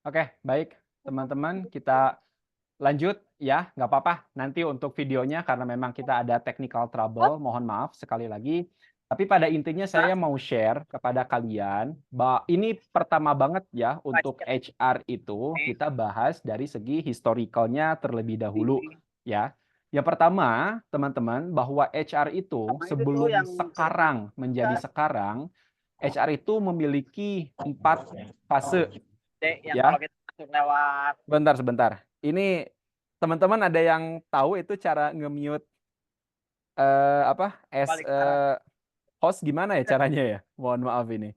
Oke, baik teman-teman, kita lanjut ya, nggak apa-apa. Nanti untuk videonya karena memang kita ada technical trouble, mohon maaf sekali lagi. Tapi pada intinya saya mau share kepada kalian, ini pertama banget ya untuk HR itu kita bahas dari segi historicalnya terlebih dahulu ya. Yang pertama, teman-teman, bahwa HR itu sebelum sekarang menjadi sekarang, HR itu memiliki 4 fase Yang ya. kalau kita masuk lewat Sebentar. Ini teman-teman ada yang tahu itu cara nge-mute apa, balik arah. host gimana ya caranya ya? Mohon maaf ini.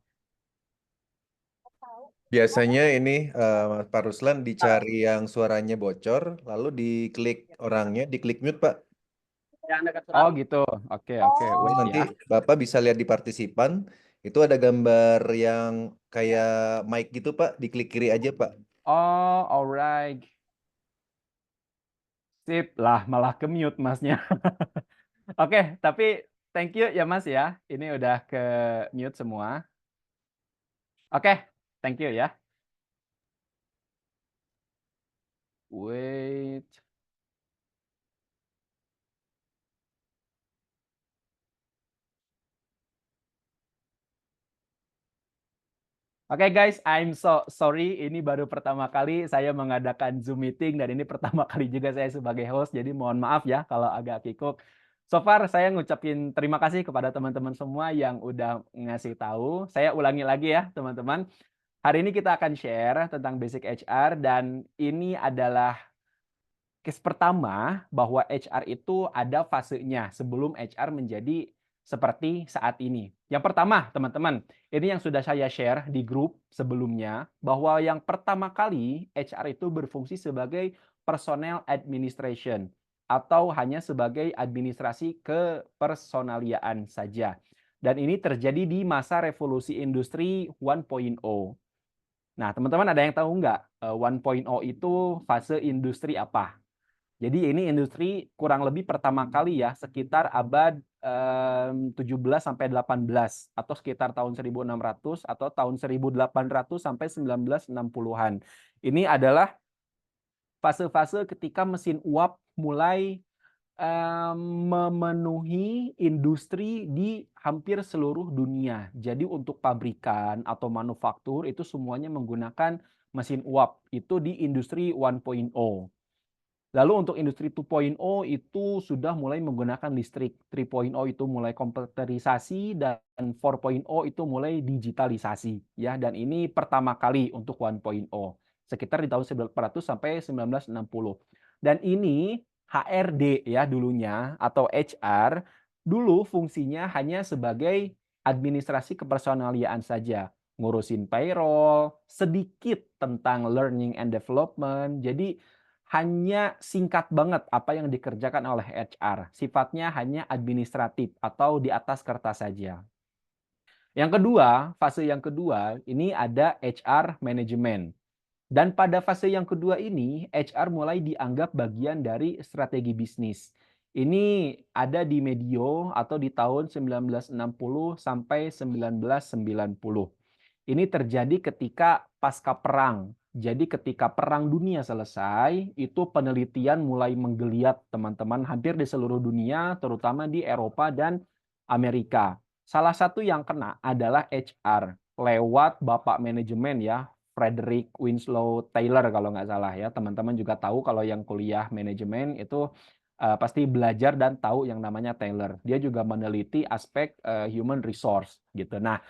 Biasanya ini Pak Ruslan dicari yang suaranya bocor, lalu diklik orangnya, diklik mute Pak. Yang dekat Oh Surabi. gitu. Oke, Terus wait nanti ya. Bapak bisa lihat di partisipan, itu ada gambar yang kayak mic gitu Pak, diklik kiri aja Pak. Oh, alright. Sip lah, malah ke-mute Masnya. Oke, tapi thank you ya Mas ya. Ini udah ke-mute semua. Oke, thank you ya. Wait. Oke guys, I'm so sorry. Ini baru pertama kali saya mengadakan Zoom meeting dan ini pertama kali juga saya sebagai host. Jadi mohon maaf ya kalau agak kikuk. So far saya ngucapin terima kasih kepada teman-teman semua yang udah ngasih tahu. Saya ulangi lagi ya teman-teman. Hari ini kita akan share tentang basic HR dan ini adalah case pertama bahwa HR itu ada fasenya sebelum HR menjadi seperti saat ini. Yang pertama, teman-teman, ini yang sudah saya share di grup sebelumnya, bahwa yang pertama kali HR itu berfungsi sebagai personnel administration atau hanya sebagai administrasi kepersonaliaan saja. Dan ini terjadi di masa revolusi industri 1.0. Nah, teman-teman ada yang tahu nggak 1.0 itu fase industri apa? Jadi ini industri kurang lebih pertama kali ya sekitar abad 17 sampai 18 atau sekitar tahun 1600 atau tahun 1800 sampai 1960-an. Ini adalah fase-fase ketika mesin uap mulai memenuhi industri di hampir seluruh dunia. Jadi untuk pabrikan atau manufaktur itu semuanya menggunakan mesin uap. Itu di industri 1.0. Lalu untuk industri 2.0 itu sudah mulai menggunakan listrik, 3.0 itu mulai komputerisasi dan 4.0 itu mulai digitalisasi ya, dan ini pertama kali untuk 1.0 sekitar di tahun 1900 sampai 1960. Dan ini HRD ya dulunya atau HR dulu fungsinya hanya sebagai administrasi kepersonaliaan saja, ngurusin payroll, sedikit tentang learning and development. Jadi hanya singkat banget apa yang dikerjakan oleh HR. Sifatnya hanya administratif atau di atas kertas saja. Yang kedua, fase yang kedua, ini ada HR management. Dan pada fase yang kedua ini, HR mulai dianggap bagian dari strategi bisnis. Ini ada di medio atau di tahun 1960 sampai 1990. Ini terjadi ketika pasca perang. Jadi ketika perang dunia selesai, itu penelitian mulai menggeliat teman-teman hampir di seluruh dunia, terutama di Eropa dan Amerika. Salah satu yang kena adalah HR lewat Bapak Manajemen ya, Frederick Winslow Taylor kalau nggak salah ya. Teman-teman juga tahu kalau yang kuliah manajemen itu pasti belajar dan tahu yang namanya Taylor. Dia juga meneliti aspek human resource gitu. Nah,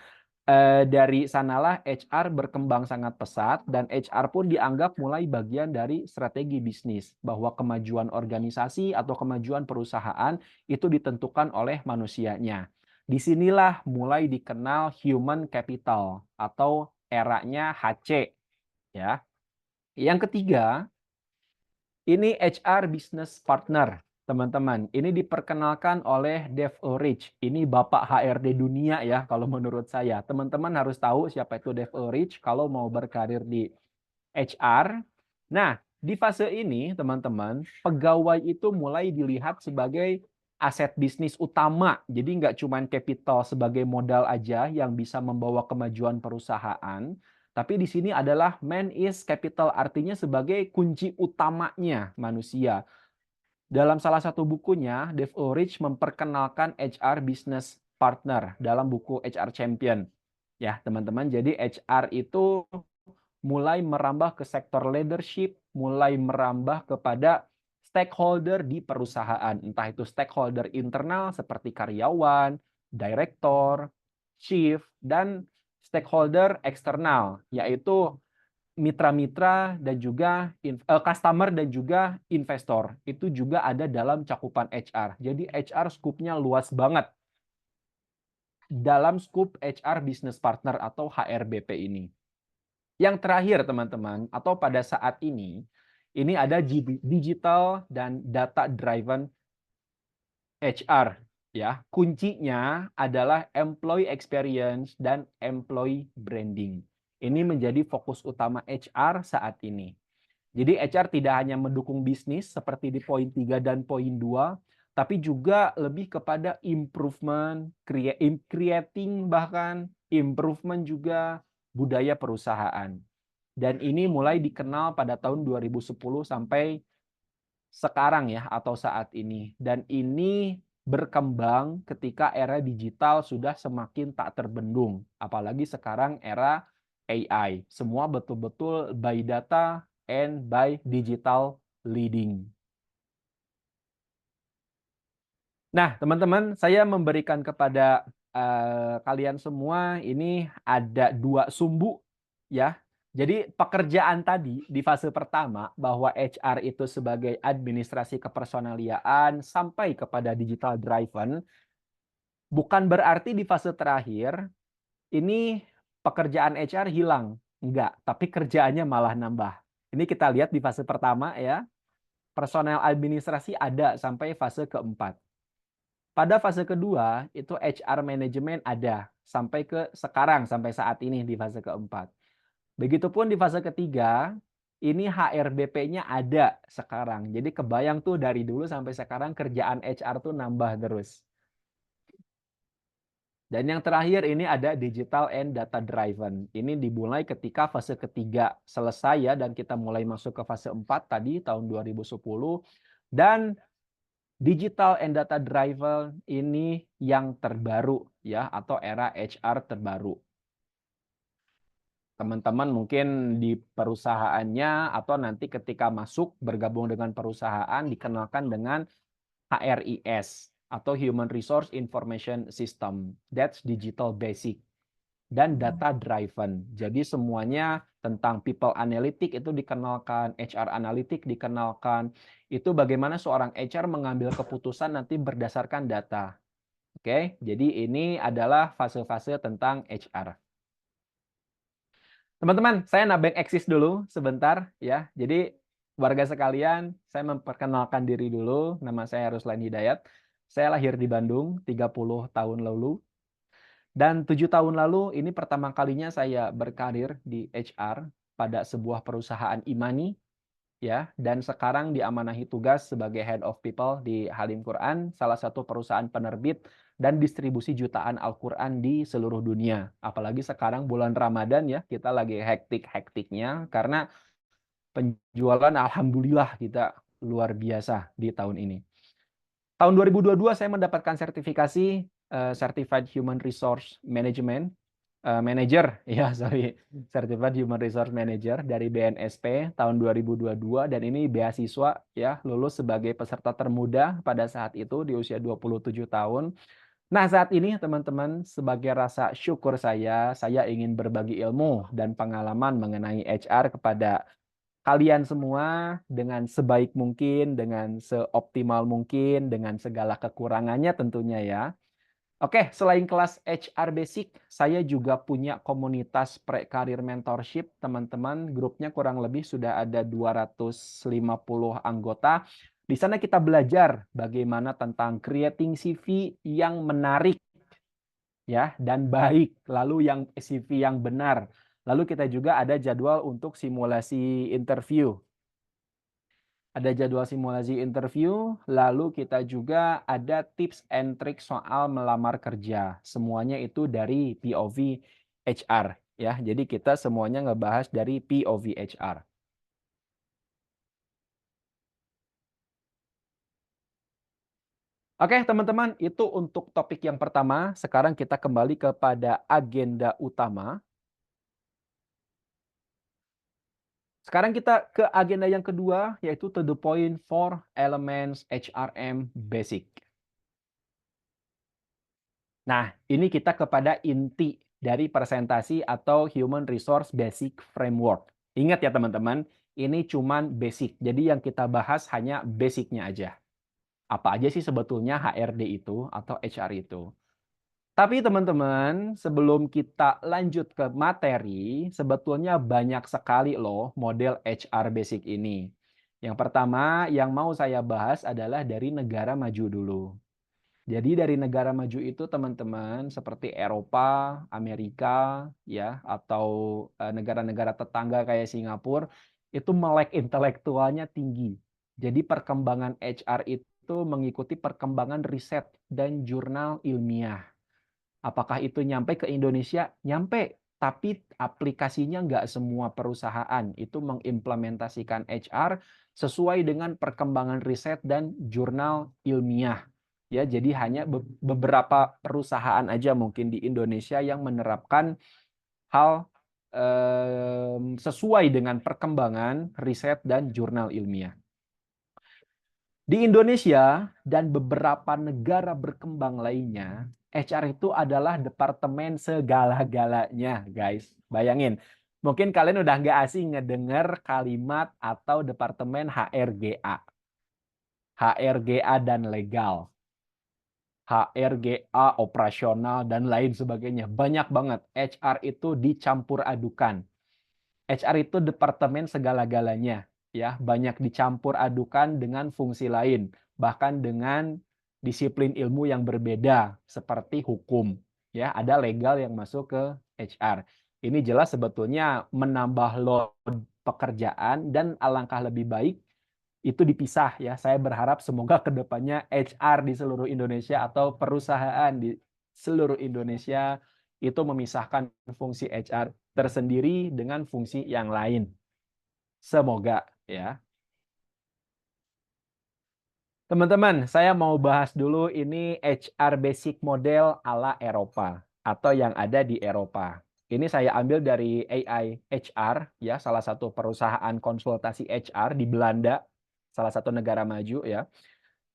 dari sanalah HR berkembang sangat pesat dan HR pun dianggap mulai bagian dari strategi bisnis, bahwa kemajuan organisasi atau kemajuan perusahaan itu ditentukan oleh manusianya. Disinilah mulai dikenal human capital atau eranya HC ya. Yang ketiga, ini HR business partner. Teman-teman, ini diperkenalkan oleh Dave Ulrich. Ini bapak HRD dunia ya kalau menurut saya. Teman-teman harus tahu siapa itu Dave Ulrich kalau mau berkarir di HR. Nah, di fase ini teman-teman, pegawai itu mulai dilihat sebagai aset bisnis utama. Jadi nggak cuma capital sebagai modal aja yang bisa membawa kemajuan perusahaan, Tapi di sini adalah man is capital, artinya sebagai kunci utamanya manusia. Dalam salah satu bukunya, Dave Ulrich memperkenalkan HR business partner dalam buku HR Champion. Ya, teman-teman, jadi HR itu mulai merambah ke sektor leadership, mulai merambah kepada stakeholder di perusahaan. Entah itu stakeholder internal seperti karyawan, direktur, chief, dan stakeholder eksternal, yaitu mitra-mitra dan juga customer dan juga investor. Itu juga ada dalam cakupan HR. Jadi HR skupnya luas banget dalam skup HR business partner atau HRBP ini. Yang terakhir teman-teman, atau pada saat ini ada digital dan data driven HR. Ya, kuncinya adalah employee experience dan employee branding. Ini menjadi fokus utama HR saat ini. Jadi HR tidak hanya mendukung bisnis seperti di poin 3 dan poin 2, tapi juga lebih kepada improvement, creating bahkan improvement juga budaya perusahaan. Dan ini mulai dikenal pada tahun 2010 sampai sekarang ya, atau saat ini. Dan ini berkembang ketika era digital sudah semakin tak terbendung. Apalagi sekarang era AI. Semua betul-betul by data and by digital leading. Nah, teman-teman, saya memberikan kepada kalian semua ini ada 2 sumbu ya. Jadi pekerjaan tadi di fase pertama bahwa HR itu sebagai administrasi kepersonaliaan sampai kepada digital driven, bukan berarti di fase terakhir ini pekerjaan HR hilang. Enggak, tapi kerjaannya malah nambah. Ini kita lihat di fase pertama ya. Personel administrasi ada sampai fase keempat. Pada fase kedua, itu HR manajemen ada sampai ke sekarang, sampai saat ini di fase keempat. Begitupun di fase ketiga, ini HRBP-nya ada sekarang. Jadi kebayang tuh dari dulu sampai sekarang kerjaan HR tuh nambah terus. Dan yang terakhir ini ada digital and data driven. Ini dimulai ketika fase ketiga selesai ya, dan kita mulai masuk ke fase 4 tadi tahun 2010. Dan digital and data driven ini yang terbaru ya, atau era HR terbaru. Teman-teman mungkin di perusahaannya atau nanti ketika masuk bergabung dengan perusahaan dikenalkan dengan HRIS atau Human Resource Information System. That's digital basic. Dan data driven. Jadi semuanya tentang people analytic itu dikenalkan, HR analytic dikenalkan. Itu bagaimana seorang HR mengambil keputusan nanti berdasarkan data. Oke, jadi ini adalah fase-fase tentang HR. Teman-teman, saya nabeng eksis dulu sebentar ya. Jadi warga sekalian, saya memperkenalkan diri dulu. Nama saya Ruslan Hidayat. Saya lahir di Bandung 30 tahun lalu. Dan 7 tahun lalu ini pertama kalinya saya berkarir di HR pada sebuah perusahaan Imani ya, dan sekarang diamanahi tugas sebagai Head of People di Halim Quran, salah satu perusahaan penerbit dan distribusi jutaan Al-Quran di seluruh dunia. Apalagi sekarang bulan Ramadan ya, kita lagi hektik-hektiknya karena penjualan alhamdulillah kita luar biasa di tahun ini. Tahun 2022 saya mendapatkan sertifikasi Certified Human Resource Management Manager, ya Certified Human Resource Manager dari BNSP tahun 2022, dan ini beasiswa ya, lulus sebagai peserta termuda pada saat itu di usia 27 tahun. Nah, saat ini teman-teman, sebagai rasa syukur saya ingin berbagi ilmu dan pengalaman mengenai HR kepada kalian semua dengan sebaik mungkin, dengan seoptimal mungkin, dengan segala kekurangannya tentunya ya. Oke, selain kelas HR Basic, saya juga punya komunitas pre-career mentorship, teman-teman. Grupnya kurang lebih sudah ada 250 anggota. Di sana kita belajar bagaimana tentang creating CV yang menarik ya dan baik, lalu yang CV yang benar. Lalu kita juga ada jadwal untuk simulasi interview. Ada jadwal simulasi interview, lalu kita juga ada tips and trick soal melamar kerja. Semuanya itu dari POV HR. ya. Jadi kita semuanya ngebahas dari POV HR. Oke, teman-teman, itu untuk topik yang pertama. Sekarang kita kembali kepada agenda utama. Sekarang kita ke agenda yang kedua, yaitu to the point 4 elements HRM basic. Nah, ini kita kepada inti dari presentasi atau Human Resource Basic Framework. Ingat ya teman-teman, ini cuman basic. Jadi yang kita bahas hanya basicnya aja. Apa aja sih sebetulnya HRD itu atau HR itu. Tapi teman-teman, sebelum kita lanjut ke materi, sebetulnya banyak sekali loh model HR basic ini. Yang pertama yang mau saya bahas adalah dari negara maju dulu. Jadi dari negara maju itu teman-teman seperti Eropa, Amerika, ya, atau negara-negara tetangga kayak Singapura, itu melek intelektualnya tinggi. Jadi perkembangan HR itu mengikuti perkembangan riset dan jurnal ilmiah. Apakah itu nyampe ke Indonesia? Nyampe, tapi aplikasinya nggak semua perusahaan itu mengimplementasikan HR sesuai dengan perkembangan riset dan jurnal ilmiah. Ya, jadi hanya beberapa perusahaan aja mungkin di Indonesia yang menerapkan hal sesuai dengan perkembangan riset dan jurnal ilmiah. Di Indonesia dan beberapa negara berkembang lainnya, HR itu adalah departemen segala-galanya, guys. Bayangin, mungkin kalian udah nggak asing ngedenger kalimat atau departemen HRGA. HRGA dan legal. HRGA operasional dan lain sebagainya. Banyak banget. HR itu dicampur adukan. HR itu departemen segala-galanya, ya, banyak dicampur adukan dengan fungsi lain, bahkan dengan disiplin ilmu yang berbeda seperti hukum, ya, ada legal yang masuk ke HR. Ini jelas sebetulnya menambah load pekerjaan dan alangkah lebih baik itu dipisah, ya. Saya berharap semoga kedepannya HR di seluruh Indonesia atau perusahaan di seluruh Indonesia itu memisahkan fungsi HR tersendiri dengan fungsi yang lain. Semoga, ya. Teman-teman, saya mau bahas dulu ini HR basic model ala Eropa atau yang ada di Eropa. Ini saya ambil dari AI HR, ya, salah satu perusahaan konsultasi HR di Belanda, salah satu negara maju, ya.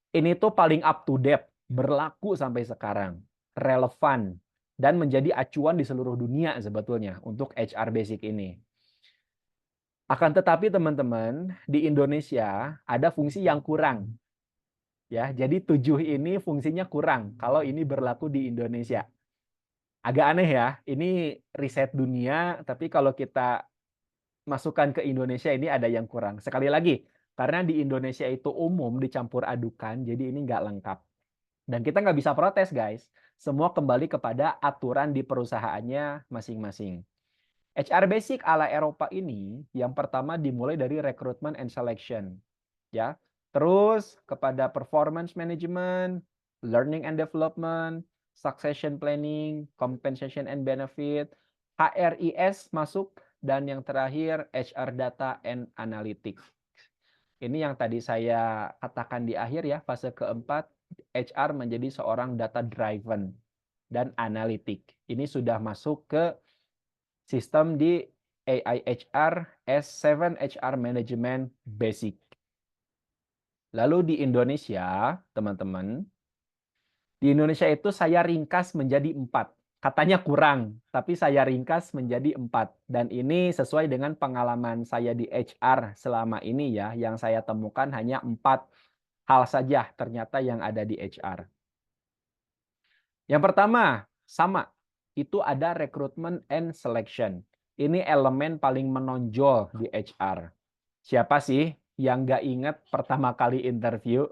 Ini tuh paling up to date, berlaku sampai sekarang, relevan, dan menjadi acuan di seluruh dunia sebetulnya untuk HR basic ini. Akan tetapi teman-teman, di Indonesia ada fungsi yang kurang. Ya, jadi 7 ini fungsinya kurang kalau ini berlaku di Indonesia. Agak aneh ya, ini riset dunia, tapi kalau kita masukkan ke Indonesia ini ada yang kurang. Sekali lagi, karena di Indonesia itu umum dicampur adukan, jadi ini nggak lengkap. Dan kita nggak bisa protes, guys. Semua kembali kepada aturan di perusahaannya masing-masing. HR basic ala Eropa ini yang pertama dimulai dari recruitment and selection, ya. Terus kepada performance management, learning and development, succession planning, compensation and benefit, HRIS masuk, dan yang terakhir HR data and analytics. Ini yang tadi saya katakan di akhir, ya, fase keempat, HR menjadi seorang data driven dan analitik. Ini sudah masuk ke sistem di AI HR S7 HR Management Basic. Lalu di Indonesia, teman-teman, di Indonesia itu saya ringkas menjadi 4. Katanya kurang, tapi saya ringkas menjadi 4. Dan ini sesuai dengan pengalaman saya di HR selama ini, ya, yang saya temukan hanya 4 hal saja ternyata yang ada di HR. Yang pertama, sama, itu ada recruitment and selection. Ini elemen paling menonjol di HR. Siapa sih yang nggak ingat pertama kali interview?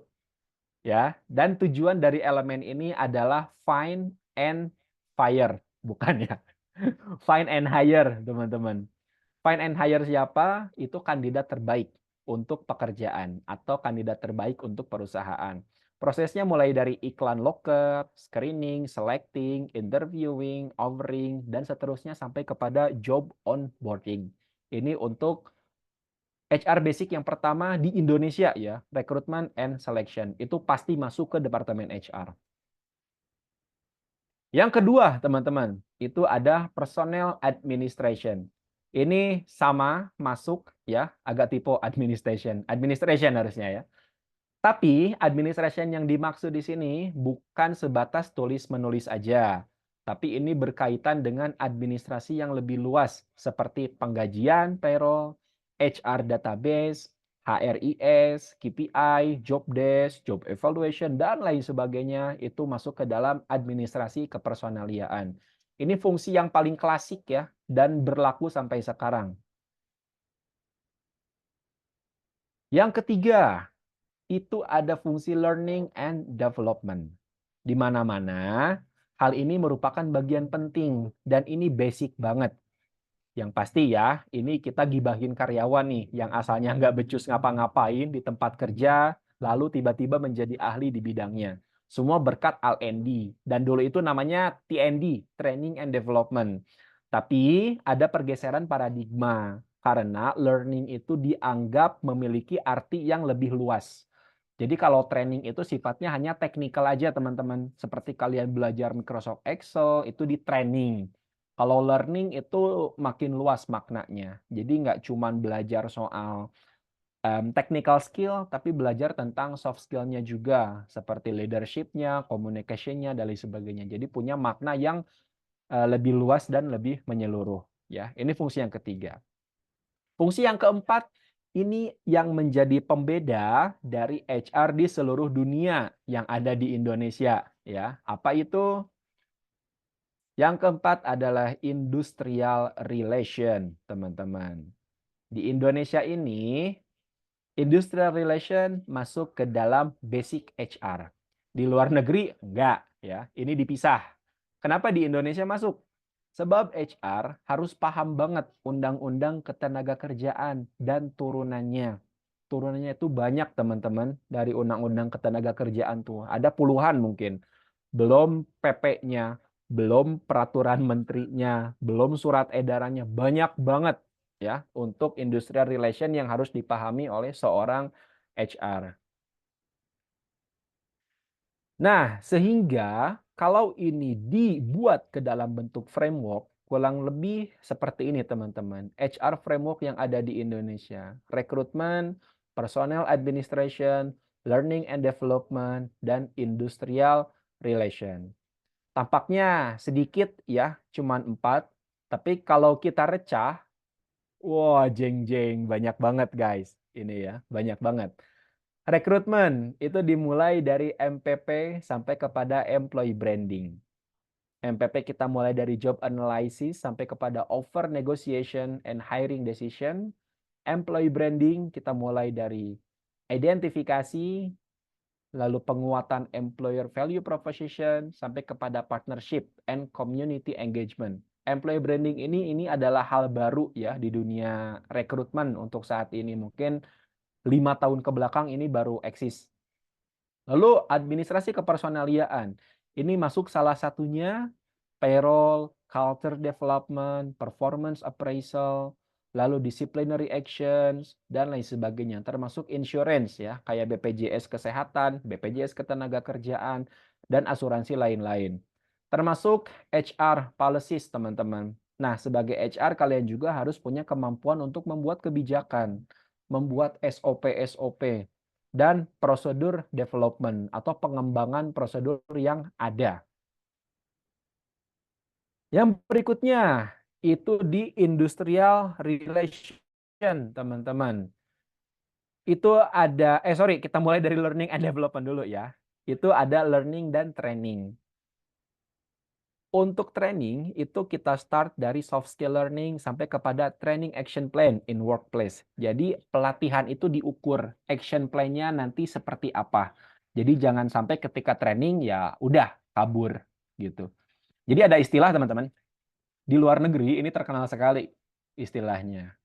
Ya, dan tujuan dari elemen ini adalah find and fire, bukan ya? Find and hire, teman-teman. Find and hire siapa? Itu kandidat terbaik untuk pekerjaan atau kandidat terbaik untuk perusahaan. Prosesnya mulai dari iklan loker, screening, selecting, interviewing, offering, dan seterusnya sampai kepada job onboarding. Ini untuk HR basic yang pertama di Indonesia ya, recruitment and selection. Itu pasti masuk ke departemen HR. Yang kedua, teman-teman, itu ada personnel administration. Ini sama masuk ya, agak tipe administration. Administration harusnya ya. Tapi administration yang dimaksud di sini bukan sebatas tulis-menulis aja. Tapi ini berkaitan dengan administrasi yang lebih luas seperti penggajian payroll, HR database, HRIS, KPI, job desk, job evaluation, dan lain sebagainya itu masuk ke dalam administrasi kepersonaliaan. Ini fungsi yang paling klasik ya dan berlaku sampai sekarang. Yang ketiga, itu ada fungsi learning and development. Di mana-mana, hal ini merupakan bagian penting dan ini basic banget. Yang pasti ya, ini kita gibahin karyawan nih yang asalnya nggak becus ngapa-ngapain di tempat kerja, lalu tiba-tiba menjadi ahli di bidangnya. Semua berkat L&D. Dan dulu itu namanya TND, Training and Development. Tapi ada pergeseran paradigma karena learning itu dianggap memiliki arti yang lebih luas. Jadi kalau training itu sifatnya hanya teknikal aja teman-teman. Seperti kalian belajar Microsoft Excel itu di training. Kalau learning itu makin luas maknanya. Jadi nggak cuma belajar soal technical skill, tapi belajar tentang soft skill-nya juga. Seperti leadership-nya, communication-nya, dan lain sebagainya. Jadi punya makna yang lebih luas dan lebih menyeluruh. Ya, ini fungsi yang ketiga. Fungsi yang keempat, ini yang menjadi pembeda dari HR di seluruh dunia yang ada di Indonesia. Ya, apa itu? Yang keempat adalah industrial relation, teman-teman. Di Indonesia ini, industrial relation masuk ke dalam basic HR. Di luar negeri, enggak. Ya, ini dipisah. Kenapa di Indonesia masuk? Sebab HR harus paham banget undang-undang ketenagakerjaan dan turunannya. Turunannya itu banyak, teman-teman, dari undang-undang ketenagakerjaan tuh. Ada puluhan mungkin. Belum PP-nya, belum peraturan menterinya, belum surat edarannya. Banyak banget ya untuk industrial relation yang harus dipahami oleh seorang HR. Nah, sehingga kalau ini dibuat ke dalam bentuk framework, kurang lebih seperti ini teman-teman. HR framework yang ada di Indonesia. Rekrutmen, personnel administration, learning and development, dan industrial relation. Tampaknya sedikit ya, cuman 4. Tapi kalau kita recah, wah jeng-jeng, banyak banget guys. Ini ya, banyak banget. Rekrutmen itu dimulai dari MPP sampai kepada employee branding. MPP kita mulai dari job analysis sampai kepada offer negotiation and hiring decision. Employee branding kita mulai dari identifikasi, lalu penguatan employer value proposition sampai kepada partnership and community engagement. Employee branding ini adalah hal baru ya di dunia rekrutmen untuk saat ini. Mungkin 5 tahun ke belakang ini baru eksis. Lalu administrasi kepersonaliaan. Ini masuk salah satunya payroll, culture development, performance appraisal, lalu disciplinary actions, dan lain sebagainya. Termasuk insurance ya, kayak BPJS Kesehatan, BPJS Ketenagakerjaan, dan asuransi lain-lain. Termasuk HR policies, teman-teman. Nah, sebagai HR kalian juga harus punya kemampuan untuk membuat kebijakan, membuat SOP-SOP, dan prosedur development atau pengembangan prosedur yang ada. Yang berikutnya itu di industrial relation, teman-teman. Itu ada, kita mulai dari learning and development dulu ya. Itu ada learning dan training. Untuk training, itu kita start dari soft skill learning sampai kepada training action plan in workplace. Jadi pelatihan itu diukur, action plan-nya nanti seperti apa. Jadi jangan sampai ketika training ya udah kabur gitu. Jadi ada istilah teman-teman. Di luar negeri ini terkenal sekali istilahnya.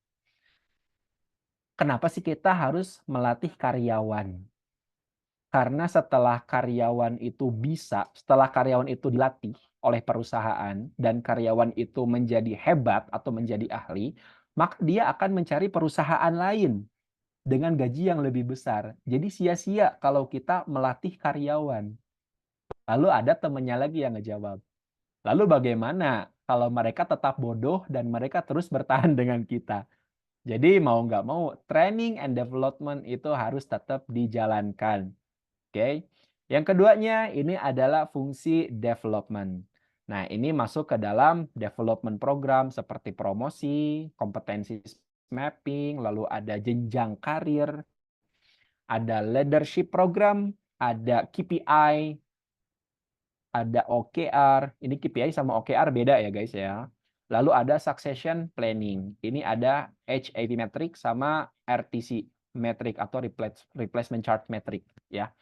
Kenapa sih kita harus melatih karyawan? Karena setelah karyawan itu dilatih oleh perusahaan dan karyawan itu menjadi hebat atau menjadi ahli, maka dia akan mencari perusahaan lain dengan gaji yang lebih besar. Jadi sia-sia kalau kita melatih karyawan. Lalu ada temannya lagi yang ngejawab, lalu bagaimana kalau mereka tetap bodoh dan mereka terus bertahan dengan kita? Jadi mau nggak mau, training and development itu harus tetap dijalankan. Oke. Yang keduanya ini adalah fungsi development. Nah, ini masuk ke dalam development program seperti promosi, kompetensi mapping, lalu ada jenjang karir, ada leadership program, ada KPI, ada OKR. Ini KPI sama OKR beda ya guys ya. Lalu ada succession planning. Ini ada HAV metric sama RTC metric atau replacement chart metric ya.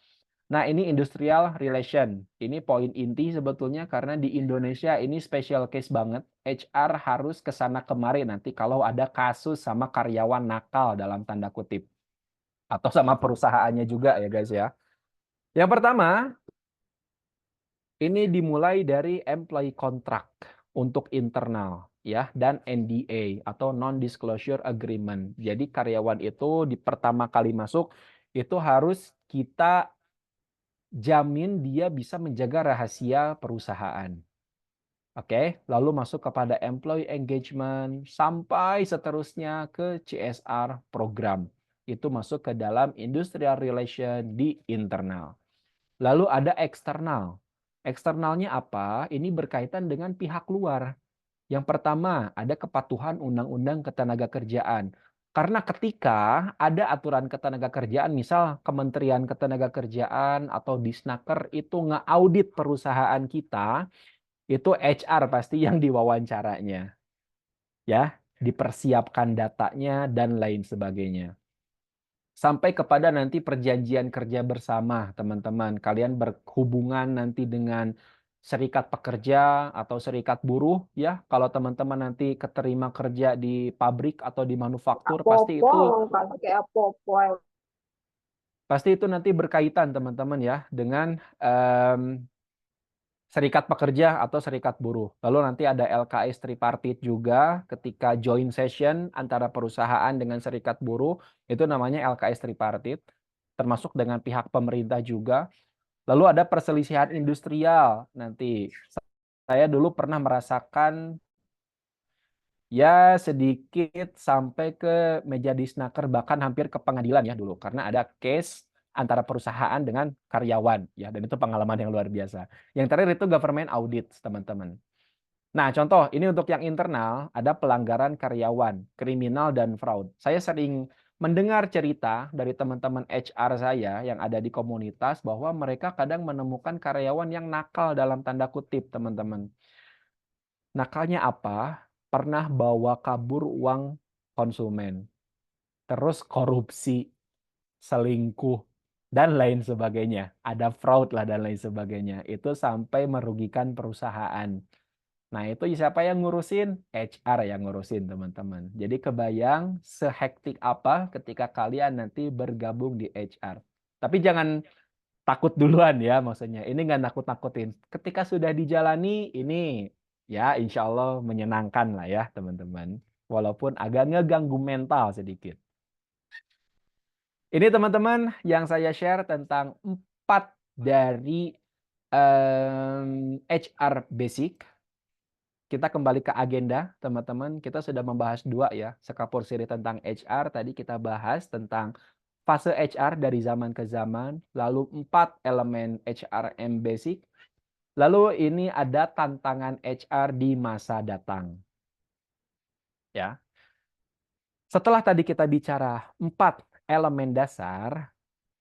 Nah, ini industrial relation. Ini poin inti sebetulnya karena di Indonesia ini special case banget. HR harus ke sana kemari nanti kalau ada kasus sama karyawan nakal dalam tanda kutip. Atau sama perusahaannya juga ya guys ya. Yang pertama, ini dimulai dari employee contract untuk internal ya dan NDA atau non disclosure agreement. Jadi karyawan itu di pertama kali masuk itu harus kita jamin dia bisa menjaga rahasia perusahaan. Oke, lalu masuk kepada employee engagement sampai seterusnya ke CSR program. Itu masuk ke dalam industrial relation di internal. Lalu ada eksternal. Eksternalnya apa? Ini berkaitan dengan pihak luar. Yang pertama, ada kepatuhan undang-undang ketenagakerjaan. Karena ketika ada aturan ketenagakerjaan, misal Kementerian Ketenagakerjaan atau Disnaker itu nge-audit perusahaan kita, itu HR pasti yang diwawancaranya. Ya, dipersiapkan datanya dan lain sebagainya. Sampai kepada nanti perjanjian kerja bersama, teman-teman. Kalian berhubungan nanti dengan serikat pekerja atau serikat buruh, ya. Kalau teman-teman nanti keterima kerja di pabrik atau di manufaktur, pasti itu nanti berkaitan, teman-teman ya, dengan serikat pekerja atau serikat buruh. Lalu nanti ada LKS tripartit juga ketika joint session antara perusahaan dengan serikat buruh, itu namanya LKS tripartit, termasuk dengan pihak pemerintah juga. Lalu ada perselisihan industrial nanti. Saya dulu pernah merasakan ya sedikit sampai ke meja disnaker, bahkan hampir ke pengadilan ya dulu. Karena ada case antara perusahaan dengan karyawan ya, dan itu pengalaman yang luar biasa. Yang terakhir itu government audit, teman-teman. Nah, contoh ini untuk yang internal ada pelanggaran karyawan, kriminal dan fraud. Saya sering mendengar cerita dari teman-teman HR saya yang ada di komunitas bahwa mereka kadang menemukan karyawan yang nakal dalam tanda kutip, teman-teman. Nakalnya apa? Pernah bawa kabur uang konsumen, terus korupsi, selingkuh, dan lain sebagainya. Ada fraud lah dan lain sebagainya. Itu sampai merugikan perusahaan. Nah, itu siapa yang ngurusin? HR yang ngurusin, teman-teman. Jadi kebayang sehektik apa ketika kalian nanti bergabung di HR. Tapi jangan takut duluan ya, maksudnya. Ini nggak nakut-nakutin. Ketika sudah dijalani, ini ya insya Allah menyenangkan lah ya, teman-teman. Walaupun agak ngeganggu mental sedikit. Ini teman-teman yang saya share tentang 4 dari HR basic. Kita kembali ke agenda, teman-teman. Kita sudah membahas 2 ya, sekapur siri tentang HR. Tadi kita bahas tentang fase HR dari zaman ke zaman. Lalu 4 elemen HRM basic. Lalu ini ada tantangan HR di masa datang. Ya. Setelah tadi kita bicara 4 elemen dasar,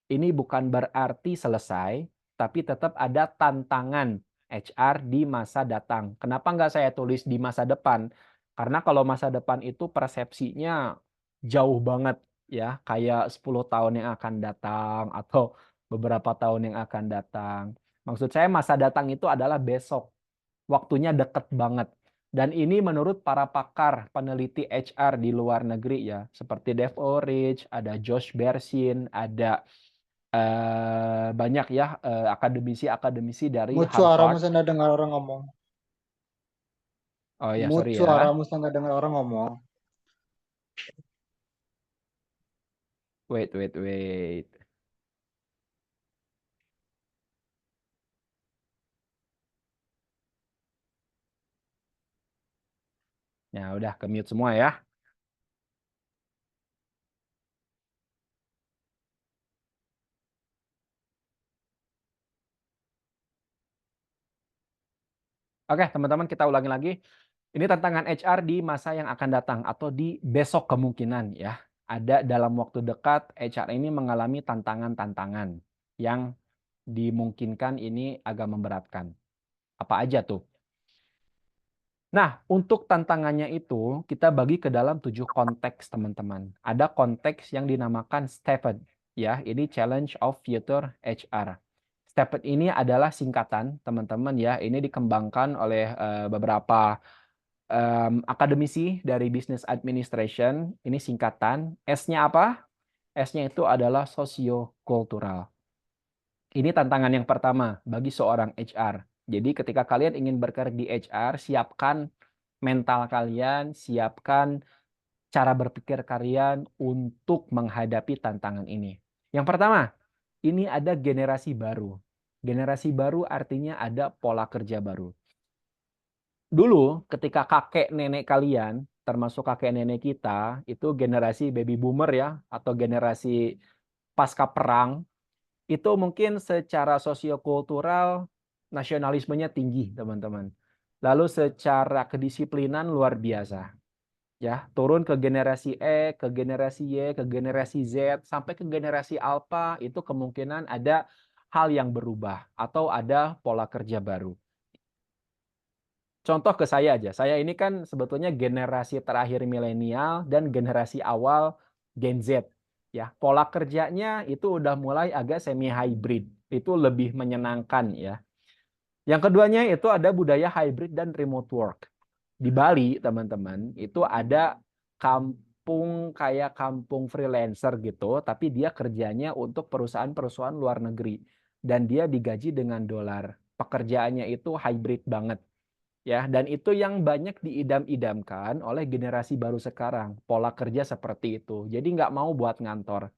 ini bukan berarti selesai, tapi tetap ada tantangan HR di masa datang. Kenapa nggak saya tulis di masa depan? Karena kalau masa depan itu persepsinya jauh banget ya, kayak 10 tahun yang akan datang atau beberapa tahun yang akan datang. Maksud saya masa datang itu adalah besok. Waktunya deket banget. Dan ini menurut para pakar peneliti HR di luar negeri ya, seperti Dave Ulrich, ada Josh Bersin, ada banyak ya akademisi-akademisi dari Mut suaramu Harvard. saya nggak dengar orang ngomong. Oh ya, Mut sorry ya. suaramu saya nggak dengar orang ngomong. Wait. Ya udah ke mute semua ya. Oke, teman-teman, kita ulangi lagi. Ini tantangan HR di masa yang akan datang atau di besok kemungkinan ya. Ada dalam waktu dekat HR ini mengalami tantangan-tantangan yang dimungkinkan ini agak memberatkan. Apa aja tuh? Nah, untuk tantangannya itu kita bagi ke dalam 7 konteks, teman-teman. Ada konteks yang dinamakan STEPED ya. Ini Challenge of Future HR. STEPED ini adalah singkatan, teman-teman ya. Ini dikembangkan oleh beberapa akademisi dari Business Administration. Ini singkatan. S-nya apa? S-nya itu adalah sosiokultural. Ini tantangan yang pertama bagi seorang HR. Jadi ketika kalian ingin berkarir di HR, siapkan mental kalian, siapkan cara berpikir kalian untuk menghadapi tantangan ini. Yang pertama, ini ada generasi baru. Generasi baru artinya ada pola kerja baru. Dulu ketika kakek nenek kalian, termasuk kakek nenek kita, itu generasi baby boomer ya, atau generasi pasca perang, itu mungkin secara sosiokultural nasionalismenya tinggi, teman-teman. Lalu secara kedisiplinan luar biasa. Ya, turun ke generasi E, ke generasi Y, ke generasi Z, sampai ke generasi Alpha, itu kemungkinan ada hal yang berubah atau ada pola kerja baru. Contoh ke saya aja. Saya ini kan sebetulnya generasi terakhir milenial dan generasi awal Gen Z. Ya, pola kerjanya itu udah mulai agak semi hybrid. Itu lebih menyenangkan ya. Yang keduanya itu ada budaya hybrid dan remote work. Di Bali, teman-teman, itu ada kampung kayak kampung freelancer gitu, tapi dia kerjanya untuk perusahaan-perusahaan luar negeri dan dia digaji dengan dolar. Pekerjaannya itu hybrid banget. Ya, dan itu yang banyak diidam-idamkan oleh generasi baru sekarang, pola kerja seperti itu. Jadi nggak mau buat ngantor.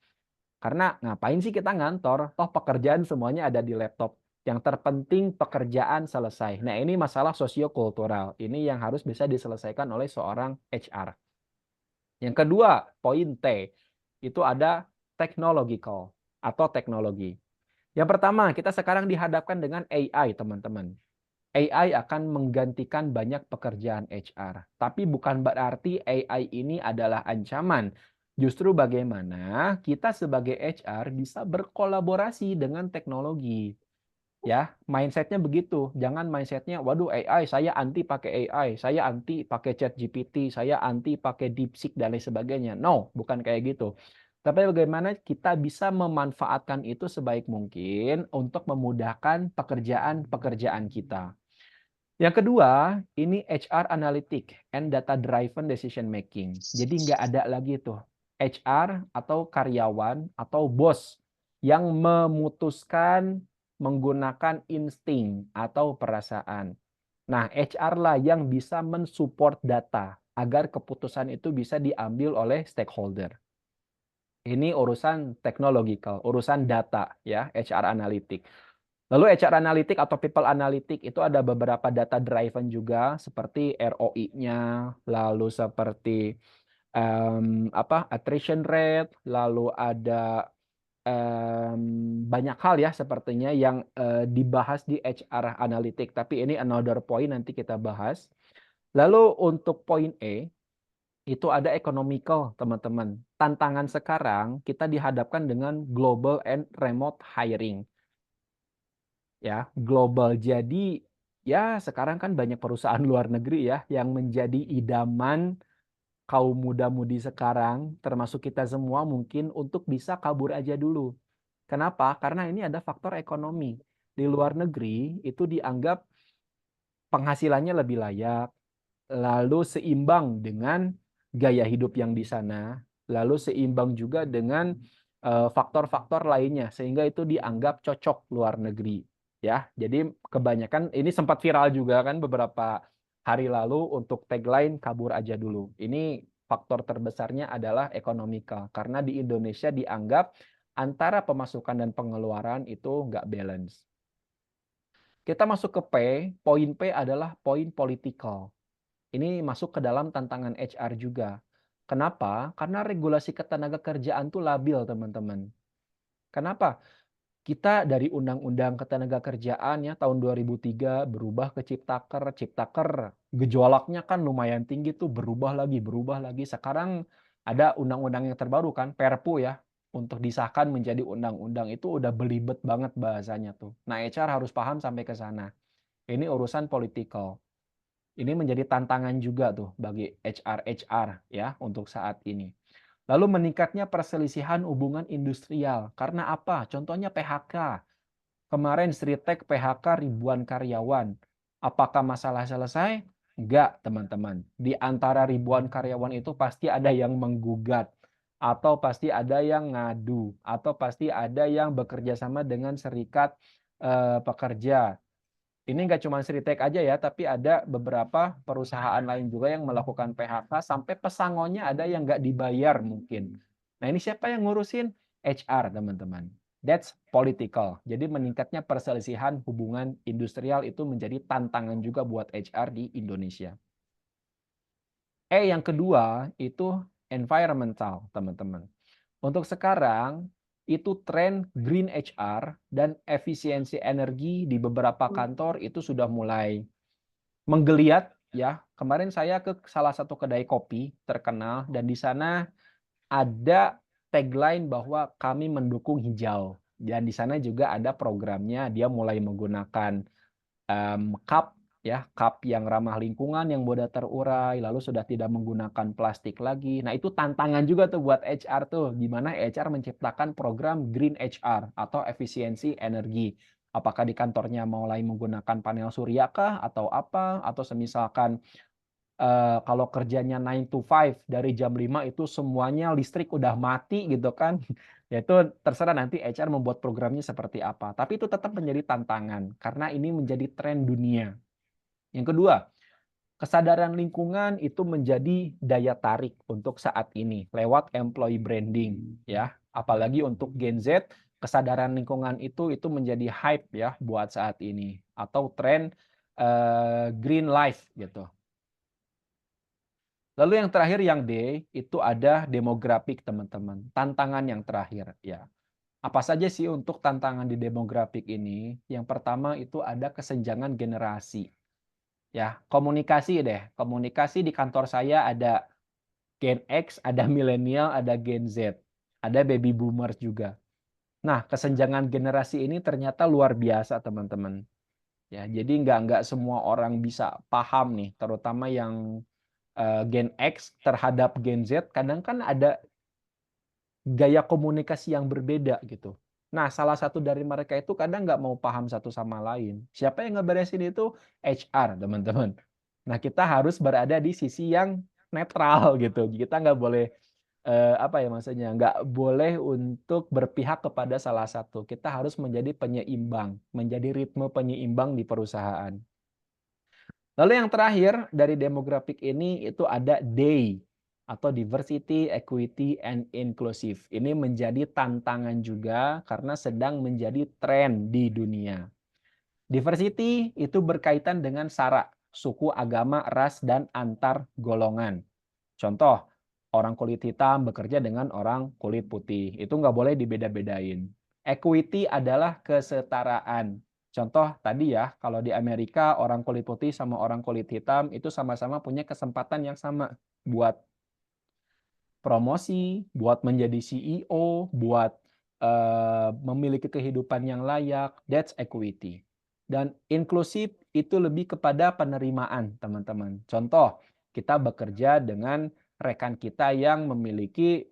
Karena ngapain sih kita ngantor? Toh pekerjaan semuanya ada di laptop. Yang terpenting pekerjaan selesai. Nah, ini masalah sosiokultural. Ini yang harus bisa diselesaikan oleh seorang HR. Yang kedua, poin T, itu ada technological atau teknologi. Yang pertama, kita sekarang dihadapkan dengan AI, teman-teman. AI akan menggantikan banyak pekerjaan HR. Tapi bukan berarti AI ini adalah ancaman. Justru bagaimana kita sebagai HR bisa berkolaborasi dengan teknologi. Ya, mindsetnya begitu. Jangan mindsetnya, waduh AI, saya anti pakai AI, saya anti pakai ChatGPT, saya anti pakai DeepSeek dan lain sebagainya. No, bukan kayak gitu. Tapi bagaimana kita bisa memanfaatkan itu sebaik mungkin untuk memudahkan pekerjaan-pekerjaan kita. Yang kedua, ini HR analytic and data driven decision making. Jadi nggak ada lagi tuh HR atau karyawan atau bos yang memutuskan menggunakan insting atau perasaan. Nah, HR lah yang bisa mensupport data agar keputusan itu bisa diambil oleh stakeholder. Ini urusan teknologikal, urusan data ya, HR analytic. Lalu HR analytic atau people analytic itu ada beberapa data driven juga seperti ROI-nya, lalu seperti attrition rate, lalu ada banyak hal ya sepertinya yang dibahas di HR analytic. Tapi ini another point nanti kita bahas. Lalu untuk poin E itu ada economical, teman-teman. Tantangan sekarang kita dihadapkan dengan global and remote hiring. Ya, global. Jadi ya sekarang kan banyak perusahaan luar negeri ya yang menjadi idaman kaum muda-mudi sekarang, termasuk kita semua mungkin untuk bisa kabur aja dulu. Kenapa? Karena ini ada faktor ekonomi. Di luar negeri itu dianggap penghasilannya lebih layak, lalu seimbang dengan gaya hidup yang di sana, lalu seimbang juga dengan faktor-faktor lainnya sehingga itu dianggap cocok luar negeri ya. Jadi kebanyakan ini sempat viral juga kan beberapa hari lalu untuk tagline kabur aja dulu. Ini faktor terbesarnya adalah ekonomikal karena di Indonesia dianggap antara pemasukan dan pengeluaran itu nggak balance. Kita masuk ke P, poin P adalah poin political. Ini masuk ke dalam tantangan HR juga. Kenapa? Karena regulasi ketenagakerjaan tuh labil, teman-teman. Kenapa? Kita dari Undang-Undang Ketenagakerjaan ya tahun 2003 berubah ke Ciptaker. Ciptaker gejolaknya kan lumayan tinggi tuh, berubah lagi. Sekarang ada undang-undang yang terbaru kan, Perpu ya, untuk disahkan menjadi undang-undang itu udah belibet banget bahasanya tuh. Nah, HR harus paham sampai ke sana. Ini urusan politikal. Ini menjadi tantangan juga tuh bagi HR ya untuk saat ini. Lalu meningkatnya perselisihan hubungan industrial. Karena apa? Contohnya PHK. Kemarin Sritek PHK ribuan karyawan. Apakah masalah selesai? Enggak, teman-teman. Di antara ribuan karyawan itu pasti ada yang menggugat. Atau pasti ada yang ngadu. Atau pasti ada yang bekerja sama dengan serikat pekerja. Ini nggak cuma Sritek aja ya, tapi ada beberapa perusahaan lain juga yang melakukan PHK sampai pesangonnya ada yang nggak dibayar mungkin. Nah ini siapa yang ngurusin? HR teman-teman. That's political. Jadi meningkatnya perselisihan hubungan industrial itu menjadi tantangan juga buat HR di Indonesia. Yang kedua itu environmental teman-teman. Untuk sekarang itu tren green HR dan efisiensi energi di beberapa kantor itu sudah mulai menggeliat ya. Kemarin saya ke salah satu kedai kopi terkenal dan di sana ada tagline bahwa kami mendukung hijau. Dan di sana juga ada programnya, dia mulai menggunakan cup ya, cup yang ramah lingkungan yang mudah terurai, lalu sudah tidak menggunakan plastik lagi. Nah, itu tantangan juga tuh buat HR tuh, gimana HR menciptakan program Green HR atau efisiensi energi. Apakah di kantornya mulai menggunakan panel surya kah atau apa, atau semisalkan kalau kerjanya 9 to 5 dari jam 5 itu semuanya listrik udah mati gitu kan. Ya itu terserah nanti HR membuat programnya seperti apa. Tapi itu tetap menjadi tantangan karena ini menjadi tren dunia. Yang kedua, kesadaran lingkungan itu menjadi daya tarik untuk saat ini lewat employee branding ya. Apalagi untuk Gen Z, kesadaran lingkungan itu menjadi hype ya buat saat ini atau tren green life gitu. Lalu yang terakhir yang D itu ada demografik teman-teman. Tantangan yang terakhir ya. Apa saja sih untuk tantangan di demografik ini? Yang pertama itu ada kesenjangan generasi. Ya, komunikasi deh. Komunikasi di kantor saya ada Gen X, ada milenial, ada Gen Z. Ada baby boomers juga. Nah, kesenjangan generasi ini ternyata luar biasa, teman-teman. Ya, jadi nggak semua orang bisa paham nih, terutama yang Gen X terhadap Gen Z, kadang kan ada gaya komunikasi yang berbeda gitu. Nah, salah satu dari mereka itu kadang nggak mau paham satu sama lain. Siapa yang ngeberesin itu? HR, teman-teman. Nah, kita harus berada di sisi yang netral gitu. Kita nggak boleh apa ya maksudnya? Nggak boleh untuk berpihak kepada salah satu. Kita harus menjadi penyeimbang, menjadi ritme penyeimbang di perusahaan. Lalu yang terakhir dari demografik ini itu ada DEI atau Diversity, Equity, and Inclusive. Ini menjadi tantangan juga karena sedang menjadi tren di dunia. Diversity itu berkaitan dengan sara, suku, agama, ras, dan antar golongan. Contoh, orang kulit hitam bekerja dengan orang kulit putih. Itu nggak boleh dibeda-bedain. Equity adalah kesetaraan. Contoh tadi ya, kalau di Amerika orang kulit putih sama orang kulit hitam itu sama-sama punya kesempatan yang sama buat promosi, buat menjadi CEO, buat memiliki kehidupan yang layak. That's equity. Dan inklusif itu lebih kepada penerimaan, teman-teman. Contoh, kita bekerja dengan rekan kita yang memiliki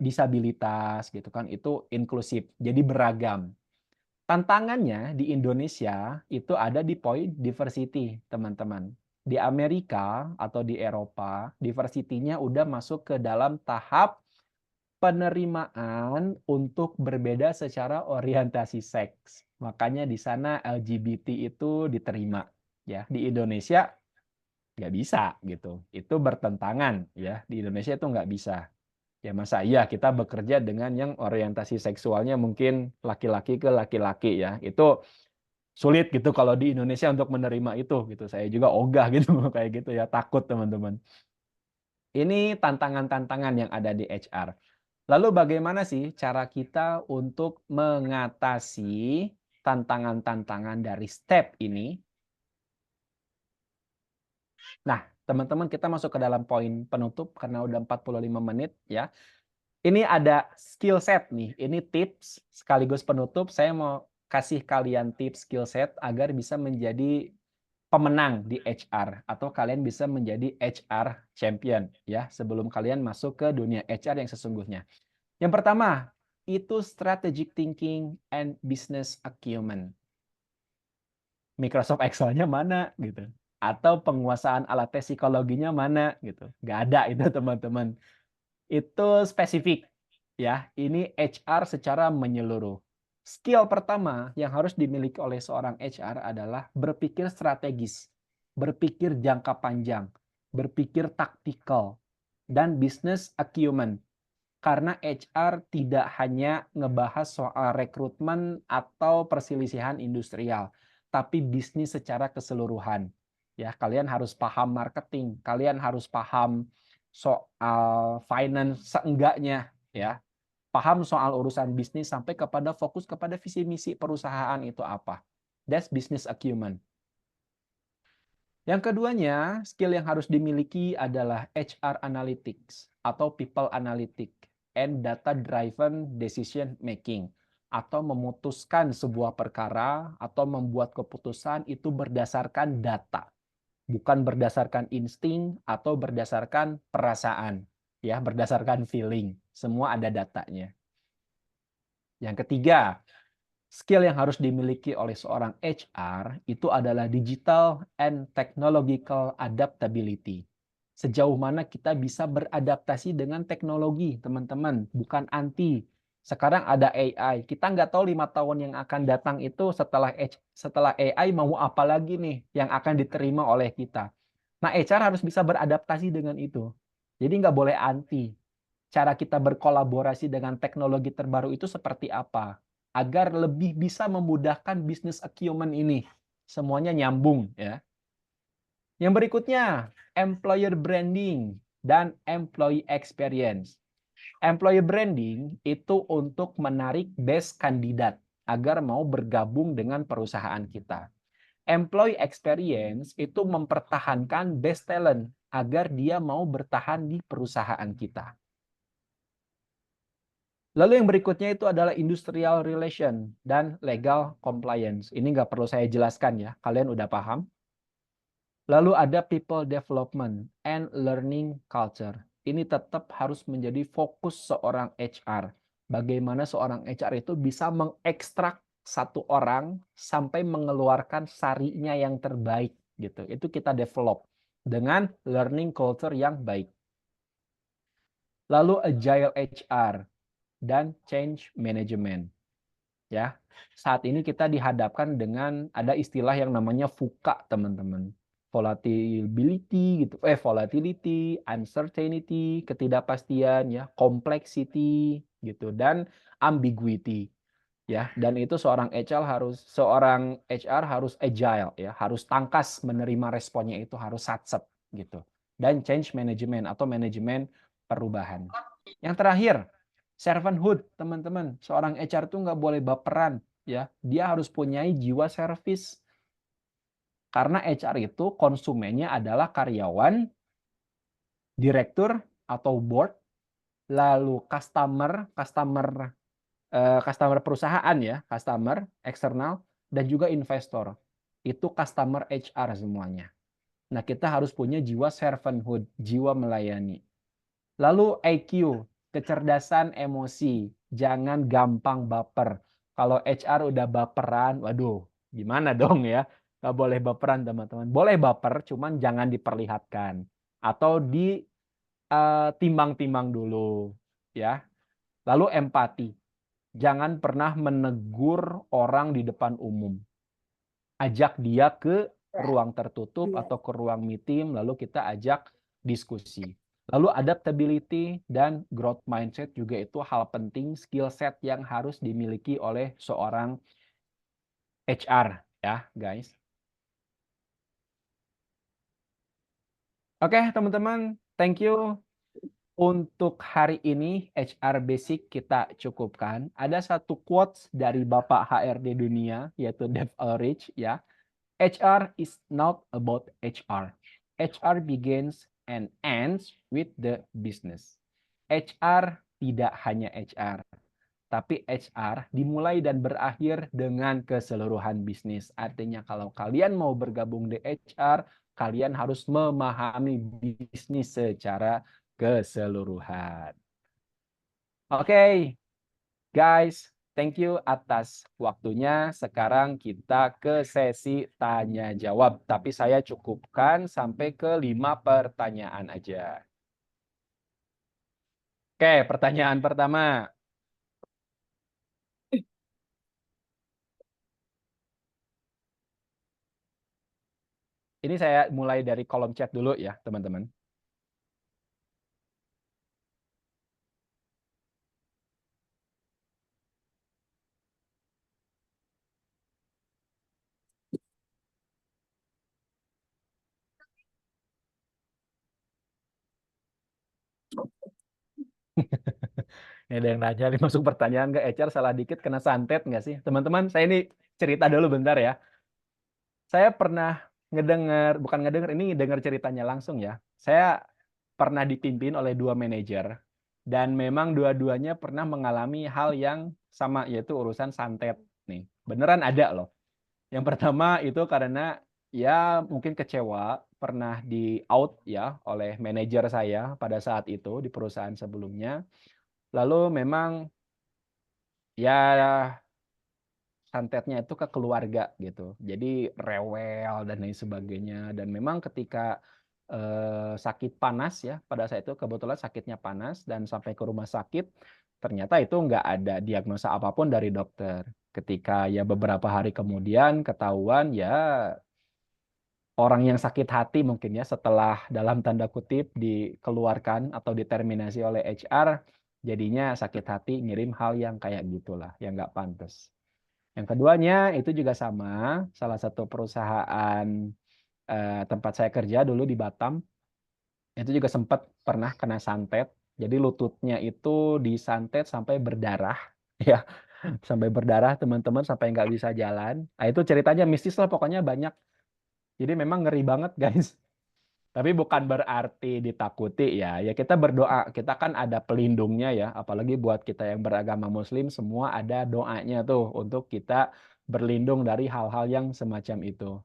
disabilitas gitu kan, itu inklusif. Jadi beragam. Tantangannya di Indonesia itu ada di poin diversity, teman-teman. Di Amerika atau di Eropa, diversity-nya udah masuk ke dalam tahap penerimaan untuk berbeda secara orientasi seks. Makanya di sana LGBT itu diterima. Ya, di Indonesia nggak bisa gitu. Itu bertentangan ya. Di Indonesia itu nggak bisa. Ya masa iya kita bekerja dengan yang orientasi seksualnya mungkin laki-laki ke laki-laki ya. Itu sulit gitu kalau di Indonesia untuk menerima itu gitu. Saya juga ogah gitu kayak gitu ya, takut teman-teman. Ini tantangan-tantangan yang ada di HR. Lalu bagaimana sih cara kita untuk mengatasi tantangan-tantangan dari step ini? Nah, teman-teman kita masuk ke dalam poin penutup karena udah 45 menit ya. Ini ada skill set nih, ini tips sekaligus penutup. Saya mau kasih kalian tips skill set agar bisa menjadi pemenang di HR atau kalian bisa menjadi HR champion ya sebelum kalian masuk ke dunia HR yang sesungguhnya. Yang pertama, itu strategic thinking and business acumen. Microsoft Excel-nya mana gitu. Atau penguasaan alat tes psikologinya mana gitu. Nggak ada itu teman-teman. Itu spesifik ya. Ini HR secara menyeluruh. Skill pertama yang harus dimiliki oleh seorang HR adalah berpikir strategis, berpikir jangka panjang, berpikir taktikal, dan business acumen. Karena HR tidak hanya ngebahas soal rekrutmen atau perselisihan industrial, tapi bisnis secara keseluruhan. Ya, kalian harus paham marketing, kalian harus paham soal finance seenggaknya ya. Paham soal urusan bisnis sampai kepada fokus kepada visi misi perusahaan itu apa. That's business acumen. Yang keduanya, skill yang harus dimiliki adalah HR analytics atau people analytics and data driven decision making atau memutuskan sebuah perkara atau membuat keputusan itu berdasarkan data, bukan berdasarkan insting atau berdasarkan perasaan, ya, berdasarkan feeling. Semua ada datanya. Yang ketiga, skill yang harus dimiliki oleh seorang HR itu adalah digital and technological adaptability. Sejauh mana kita bisa beradaptasi dengan teknologi, teman-teman, bukan anti. Sekarang ada AI, kita nggak tahu 5 tahun yang akan datang itu setelah AI mau apa lagi nih yang akan diterima oleh kita. Nah, HR harus bisa beradaptasi dengan itu. Jadi nggak boleh anti. Cara kita berkolaborasi dengan teknologi terbaru itu seperti apa? Agar lebih bisa memudahkan business acumen ini. Semuanya nyambung ya. Yang berikutnya, employer branding dan employee experience. Employer branding itu untuk menarik best kandidat agar mau bergabung dengan perusahaan kita. Employee experience itu mempertahankan best talent agar dia mau bertahan di perusahaan kita. Lalu yang berikutnya itu adalah industrial relation dan legal compliance. Ini nggak perlu saya jelaskan ya, kalian udah paham. Lalu ada people development and learning culture. Ini tetap harus menjadi fokus seorang HR. Bagaimana seorang HR itu bisa mengekstrak satu orang sampai mengeluarkan sarinya yang terbaik gitu. Itu kita develop dengan learning culture yang baik. Lalu agile HR dan change management. Ya, saat ini kita dihadapkan dengan ada istilah yang namanya VUCA, teman-teman. Volatility gitu. Volatility, uncertainty, ketidakpastian ya, complexity gitu dan ambiguity. Ya, dan itu seorang HR harus agile ya, harus tangkas menerima responnya itu harus satset gitu. Dan change management atau manajemen perubahan. Yang terakhir, servanthood, teman-teman. Seorang HR tuh nggak boleh baperan, ya. Dia harus punyai jiwa servis. Karena HR itu konsumennya adalah karyawan, direktur atau board, lalu customer perusahaan ya, customer eksternal, dan juga investor. Itu customer HR semuanya. Nah, kita harus punya jiwa servanthood, jiwa melayani. Lalu IQ, kecerdasan emosi, jangan gampang baper. Kalau HR udah baperan, waduh, gimana dong ya? Nggak boleh baperan, teman-teman. Boleh baper, cuman jangan diperlihatkan. Atau ditimbang-timbang dulu. Ya. Lalu empati. Jangan pernah menegur orang di depan umum. Ajak dia ke ruang tertutup atau ke ruang meeting, lalu kita ajak diskusi. Lalu adaptability dan growth mindset juga itu hal penting, skill set yang harus dimiliki oleh seorang HR ya, guys. Oke, teman-teman, thank you. Untuk hari ini HR Basic kita cukupkan. Ada satu quotes dari Bapak HRD dunia, yaitu Dave Ulrich ya. HR is not about HR. HR begins and ends with the business. HR tidak hanya HR, tapi HR dimulai dan berakhir dengan keseluruhan bisnis. Artinya kalau kalian mau bergabung di HR, kalian harus memahami bisnis secara keseluruhan. Oke, guys, thank you atas waktunya. Sekarang kita ke sesi tanya jawab, tapi saya cukupkan sampai ke 5 pertanyaan aja. Oke, pertanyaan pertama. Ini saya mulai dari kolom chat dulu ya, teman-teman. Ini ada yang nanya, nih, masuk pertanyaan nggak HR salah dikit kena santet nggak sih? Teman-teman, saya ini cerita dulu bentar ya. Saya pernah bukan ngedenger, ini dengar ceritanya langsung ya. Saya pernah dipimpin oleh 2 manajer, dan memang dua-duanya pernah mengalami hal yang sama, yaitu urusan santet. Nih, beneran ada loh. Yang pertama itu karena ya mungkin kecewa, pernah di out ya oleh manajer saya pada saat itu di perusahaan sebelumnya. Lalu memang ya santetnya itu ke keluarga gitu. Jadi rewel dan lain sebagainya. Dan memang ketika sakit panas ya, pada saat itu kebetulan sakitnya panas dan sampai ke rumah sakit, ternyata itu nggak ada diagnosa apapun dari dokter. Ketika ya beberapa hari kemudian ketahuan ya orang yang sakit hati mungkin ya setelah dalam tanda kutip dikeluarkan atau diterminasi oleh HR, jadinya sakit hati ngirim hal yang kayak gitulah, yang nggak pantas. Yang keduanya itu juga sama, salah satu perusahaan tempat saya kerja dulu di Batam, itu juga sempat pernah kena santet. Jadi lututnya itu disantet sampai berdarah, ya, sampai berdarah teman-teman, sampai nggak bisa jalan. Nah, itu ceritanya mistis lah, pokoknya banyak. Jadi memang ngeri banget guys. Tapi bukan berarti ditakuti ya. Ya kita berdoa, kita kan ada pelindungnya ya. Apalagi buat kita yang beragama Muslim, semua ada doanya tuh untuk kita berlindung dari hal-hal yang semacam itu.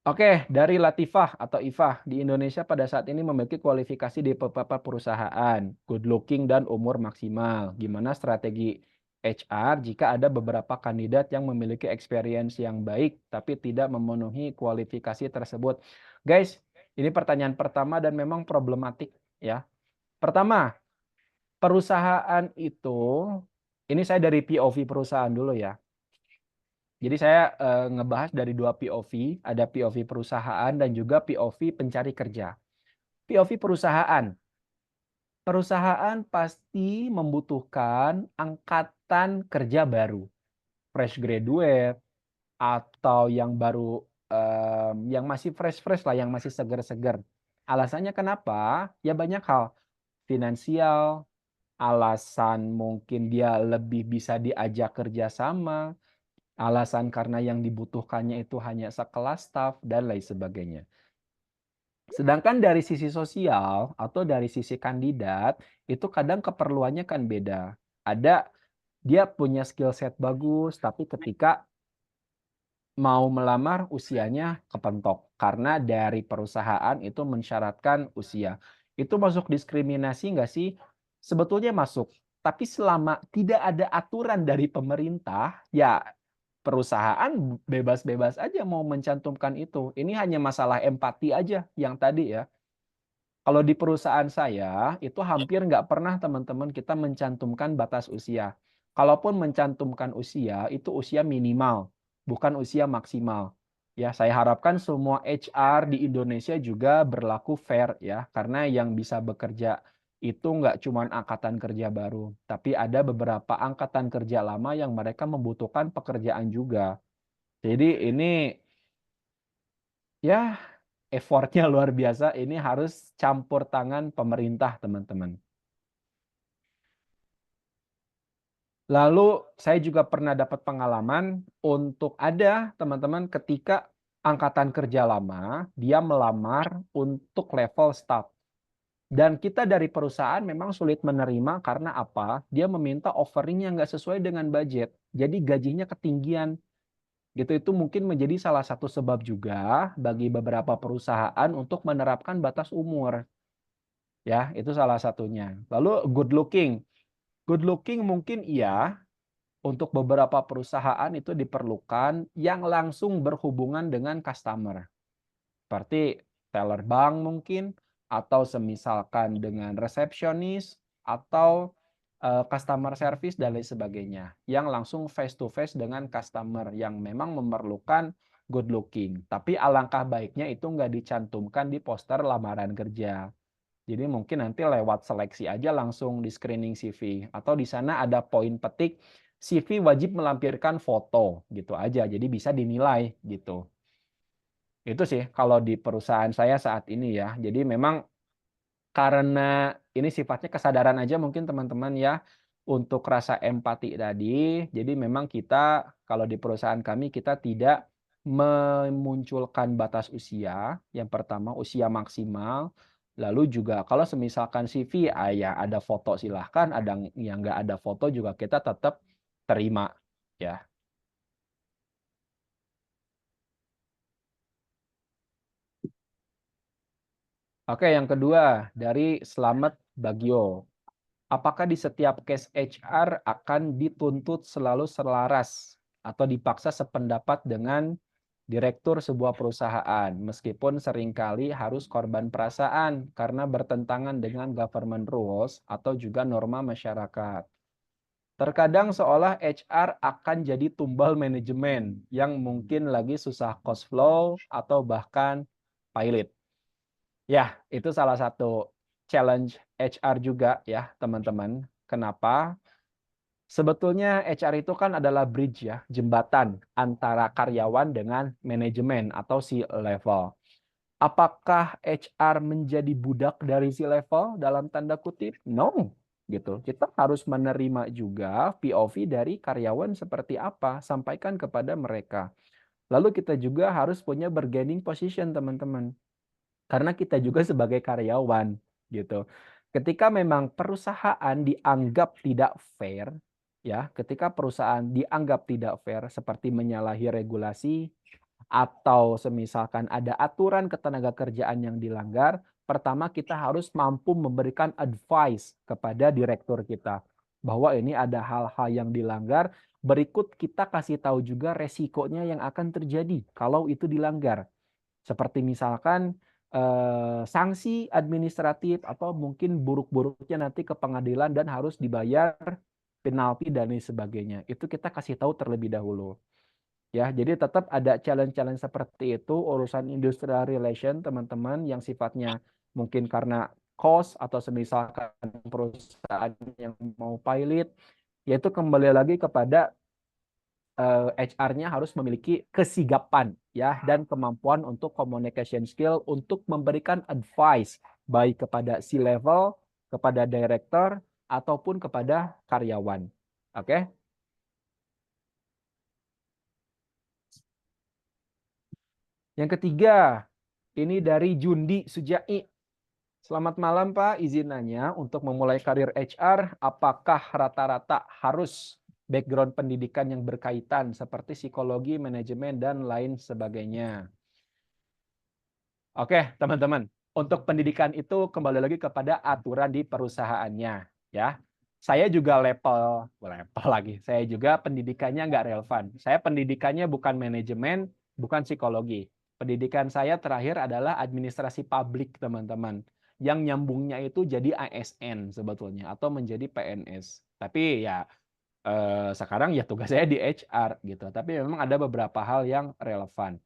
Oke, dari Latifah atau Ifah, di Indonesia pada saat ini memiliki kualifikasi di beberapa perusahaan, good looking dan umur maksimal. Gimana strategi HR jika ada beberapa kandidat yang memiliki experience yang baik tapi tidak memenuhi kualifikasi tersebut? Guys, ini pertanyaan pertama dan memang problematik ya. Pertama, perusahaan itu, ini saya dari POV perusahaan dulu ya. Jadi saya ngebahas dari 2 POV, ada POV perusahaan dan juga POV pencari kerja. POV perusahaan. Perusahaan pasti membutuhkan angkatan kerja baru, fresh graduate atau yang baru yang masih fresh-fresh lah, yang masih seger-seger. Alasannya kenapa? Ya banyak hal. Finansial, alasan mungkin dia lebih bisa diajak kerjasama, alasan karena yang dibutuhkannya itu hanya sekelas staf, dan lain sebagainya. Sedangkan dari sisi sosial atau dari sisi kandidat, itu kadang keperluannya kan beda. Ada dia punya skill set bagus, tapi ketika mau melamar usianya kepentok. Karena dari perusahaan itu mensyaratkan usia. Itu masuk diskriminasi nggak sih? Sebetulnya masuk. Tapi selama tidak ada aturan dari pemerintah, ya perusahaan bebas-bebas aja mau mencantumkan itu. Ini hanya masalah empati aja yang tadi ya. Kalau di perusahaan saya, itu hampir nggak pernah teman-teman kita mencantumkan batas usia. Kalaupun mencantumkan usia, itu usia minimal, bukan usia maksimal. Ya, saya harapkan semua HR di Indonesia juga berlaku fair ya, karena yang bisa bekerja itu nggak cuma angkatan kerja baru, tapi ada beberapa angkatan kerja lama yang mereka membutuhkan pekerjaan juga. Jadi ini ya effortnya luar biasa. Ini harus campur tangan pemerintah, teman-teman. Lalu saya juga pernah dapat pengalaman untuk ada teman-teman ketika angkatan kerja lama, dia melamar untuk level staff. Dan kita dari perusahaan memang sulit menerima karena apa? Dia meminta offering yang nggak sesuai dengan budget. Jadi gajinya ketinggian. Gitu, itu mungkin menjadi salah satu sebab juga bagi beberapa perusahaan untuk menerapkan batas umur. Ya, itu salah satunya. Lalu good looking. Good looking mungkin iya, untuk beberapa perusahaan itu diperlukan yang langsung berhubungan dengan customer. Seperti teller bank mungkin, atau semisalkan dengan resepsionis, atau customer service dan lain sebagainya. Yang langsung face to face dengan customer yang memang memerlukan good looking. Tapi alangkah baiknya itu nggak dicantumkan di poster lamaran kerja. Jadi mungkin nanti lewat seleksi aja langsung di screening CV. Atau di sana ada poin petik, CV wajib melampirkan foto gitu aja. Jadi bisa dinilai gitu. Itu sih kalau di perusahaan saya saat ini ya. Jadi memang karena ini sifatnya kesadaran aja mungkin teman-teman ya. Untuk rasa empati tadi. Jadi memang kita kalau di perusahaan kami kita tidak memunculkan batas usia. Yang pertama usia maksimal. Lalu juga kalau semisalkan CV ya ada foto silahkan, ada yang nggak ada foto juga kita tetap terima ya. Oke, yang kedua dari Slamet Bagio. Apakah di setiap case HR akan dituntut selalu selaras atau dipaksa sependapat dengan direktur sebuah perusahaan, meskipun seringkali harus korban perasaan karena bertentangan dengan government rules atau juga norma masyarakat. Terkadang seolah HR akan jadi tumbal manajemen yang mungkin lagi susah cost flow atau bahkan pilot. Ya, itu salah satu challenge HR juga ya, teman-teman. Kenapa? Sebetulnya HR itu kan adalah bridge ya, jembatan antara karyawan dengan manajemen atau C-level. Apakah HR menjadi budak dari C-level dalam tanda kutip? No, gitu. Kita harus menerima juga POV dari karyawan seperti apa, sampaikan kepada mereka. Lalu kita juga harus punya bargaining position, teman-teman. Karena kita juga sebagai karyawan gitu. Ketika memang perusahaan dianggap tidak fair, ya, ketika perusahaan dianggap tidak fair seperti menyalahi regulasi atau semisalkan ada aturan ketenagakerjaan yang dilanggar, pertama kita harus mampu memberikan advice kepada direktur kita bahwa ini ada hal-hal yang dilanggar, berikut kita kasih tahu juga resikonya yang akan terjadi kalau itu dilanggar. Seperti misalkan sanksi administratif atau mungkin buruk-buruknya nanti ke pengadilan dan harus dibayar penalti dan lain sebagainya. Itu kita kasih tahu terlebih dahulu. Ya, jadi tetap ada challenge-challenge seperti itu urusan industrial relation teman-teman yang sifatnya mungkin karena cost atau semisalkan perusahaan yang mau pilot, yaitu kembali lagi kepada HR-nya harus memiliki kesigapan ya dan kemampuan untuk communication skill untuk memberikan advice baik kepada C-level, kepada director ataupun kepada karyawan. Oke? Yang ketiga, ini dari Jundi Sujai. Selamat malam Pak, izin nanya untuk memulai karir HR, apakah rata-rata harus background pendidikan yang berkaitan seperti psikologi, manajemen, dan lain sebagainya? Oke, teman-teman. Untuk pendidikan itu kembali lagi kepada aturan di perusahaannya. Ya, saya juga level lagi. Saya juga pendidikannya nggak relevan. Saya pendidikannya bukan manajemen, bukan psikologi. Pendidikan saya terakhir adalah administrasi publik, teman-teman. yang nyambungnya itu jadi ASN sebetulnya atau menjadi PNS. Tapi ya sekarang ya tugas saya di HR gitu. Tapi memang ada beberapa hal yang relevan.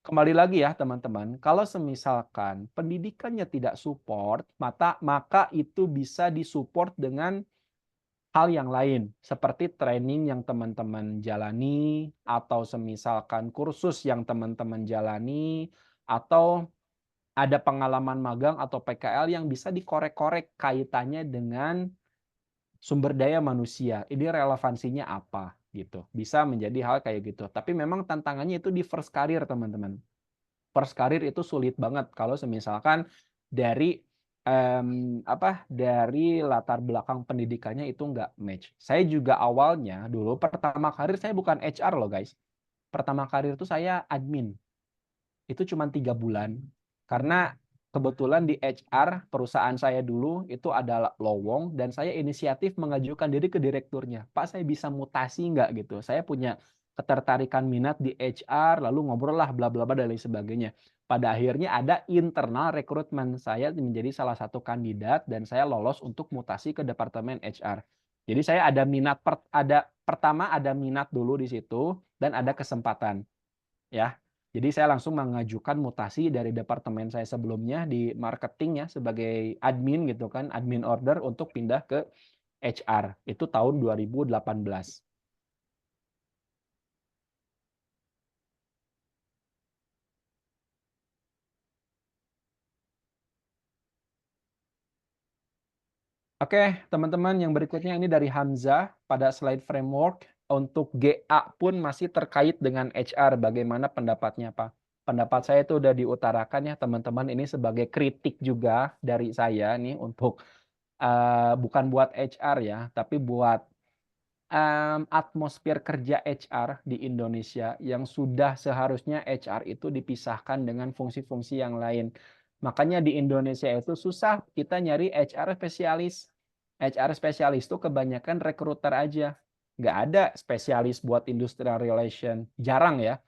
Kembali lagi ya teman-teman, kalau semisalkan pendidikannya tidak support, maka itu bisa disupport dengan hal yang lain, seperti training yang teman-teman jalani, atau semisalkan kursus yang teman-teman jalani, atau ada pengalaman magang atau PKL yang bisa dikorek-korek kaitannya dengan sumber daya manusia. Ini relevansinya apa gitu. Bisa menjadi hal kayak gitu. Tapi memang tantangannya itu di first career, teman-teman. First career itu sulit banget kalau semisalkan dari dari latar belakang pendidikannya itu nggak match. Saya juga awalnya dulu pertama karir saya bukan HR loh guys. Pertama karir itu saya admin. Itu cuma 3 bulan. Karena kebetulan di HR perusahaan saya dulu itu adalah lowong dan saya inisiatif mengajukan diri ke direkturnya. Pak, saya bisa mutasi nggak gitu. Saya punya ketertarikan minat di HR, lalu ngobrol lah bla bla bla dan lain sebagainya. Pada akhirnya ada internal rekrutmen, saya menjadi salah satu kandidat dan saya lolos untuk mutasi ke departemen HR. Jadi saya ada minat pertama ada minat dulu di situ dan ada kesempatan ya. Jadi saya langsung mengajukan mutasi dari departemen saya sebelumnya di marketing ya sebagai admin gitu kan, admin order untuk pindah ke HR. Itu tahun 2018. Oke, teman-teman, yang berikutnya ini dari Hamzah pada slide framework. Untuk GA pun masih terkait dengan HR. Bagaimana pendapatnya, Pak? Pendapat saya itu udah diutarakan ya, teman-teman. Ini sebagai kritik juga dari saya nih untuk bukan buat HR ya, tapi buat atmosfer kerja HR di Indonesia yang sudah seharusnya HR itu dipisahkan dengan fungsi-fungsi yang lain. Makanya di Indonesia itu susah kita nyari HR spesialis. HR spesialis itu kebanyakan rekruter aja. Nggak ada spesialis buat industrial relation. Jarang ya.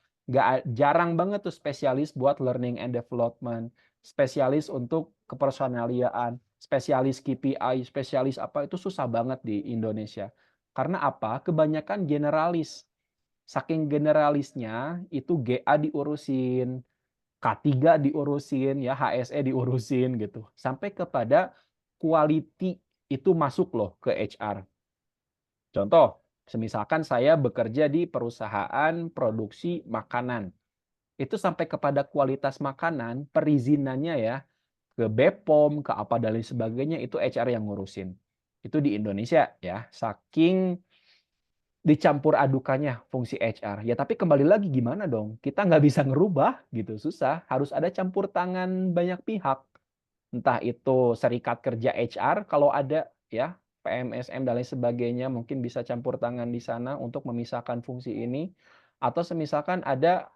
Jarang banget tuh spesialis buat learning and development. Spesialis untuk kepersonaliaan. Spesialis KPI, spesialis apa itu susah banget di Indonesia. Karena apa? Kebanyakan generalis. Saking generalisnya itu GA diurusin, K3 diurusin, ya HSE diurusin gitu. Sampai kepada quality itu masuk loh ke HR. Contoh, misalkan saya bekerja di perusahaan produksi makanan. Itu sampai kepada kualitas makanan, perizinannya ya, ke BPOM, ke apa dan lain sebagainya, itu HR yang ngurusin. Itu di Indonesia ya, saking dicampur adukannya fungsi HR. Ya tapi kembali lagi gimana dong? Kita nggak bisa ngerubah gitu, susah. Harus ada campur tangan banyak pihak. Entah itu serikat kerja HR kalau ada ya, PMSM dan lain sebagainya mungkin bisa campur tangan di sana untuk memisahkan fungsi ini. Atau semisalkan ada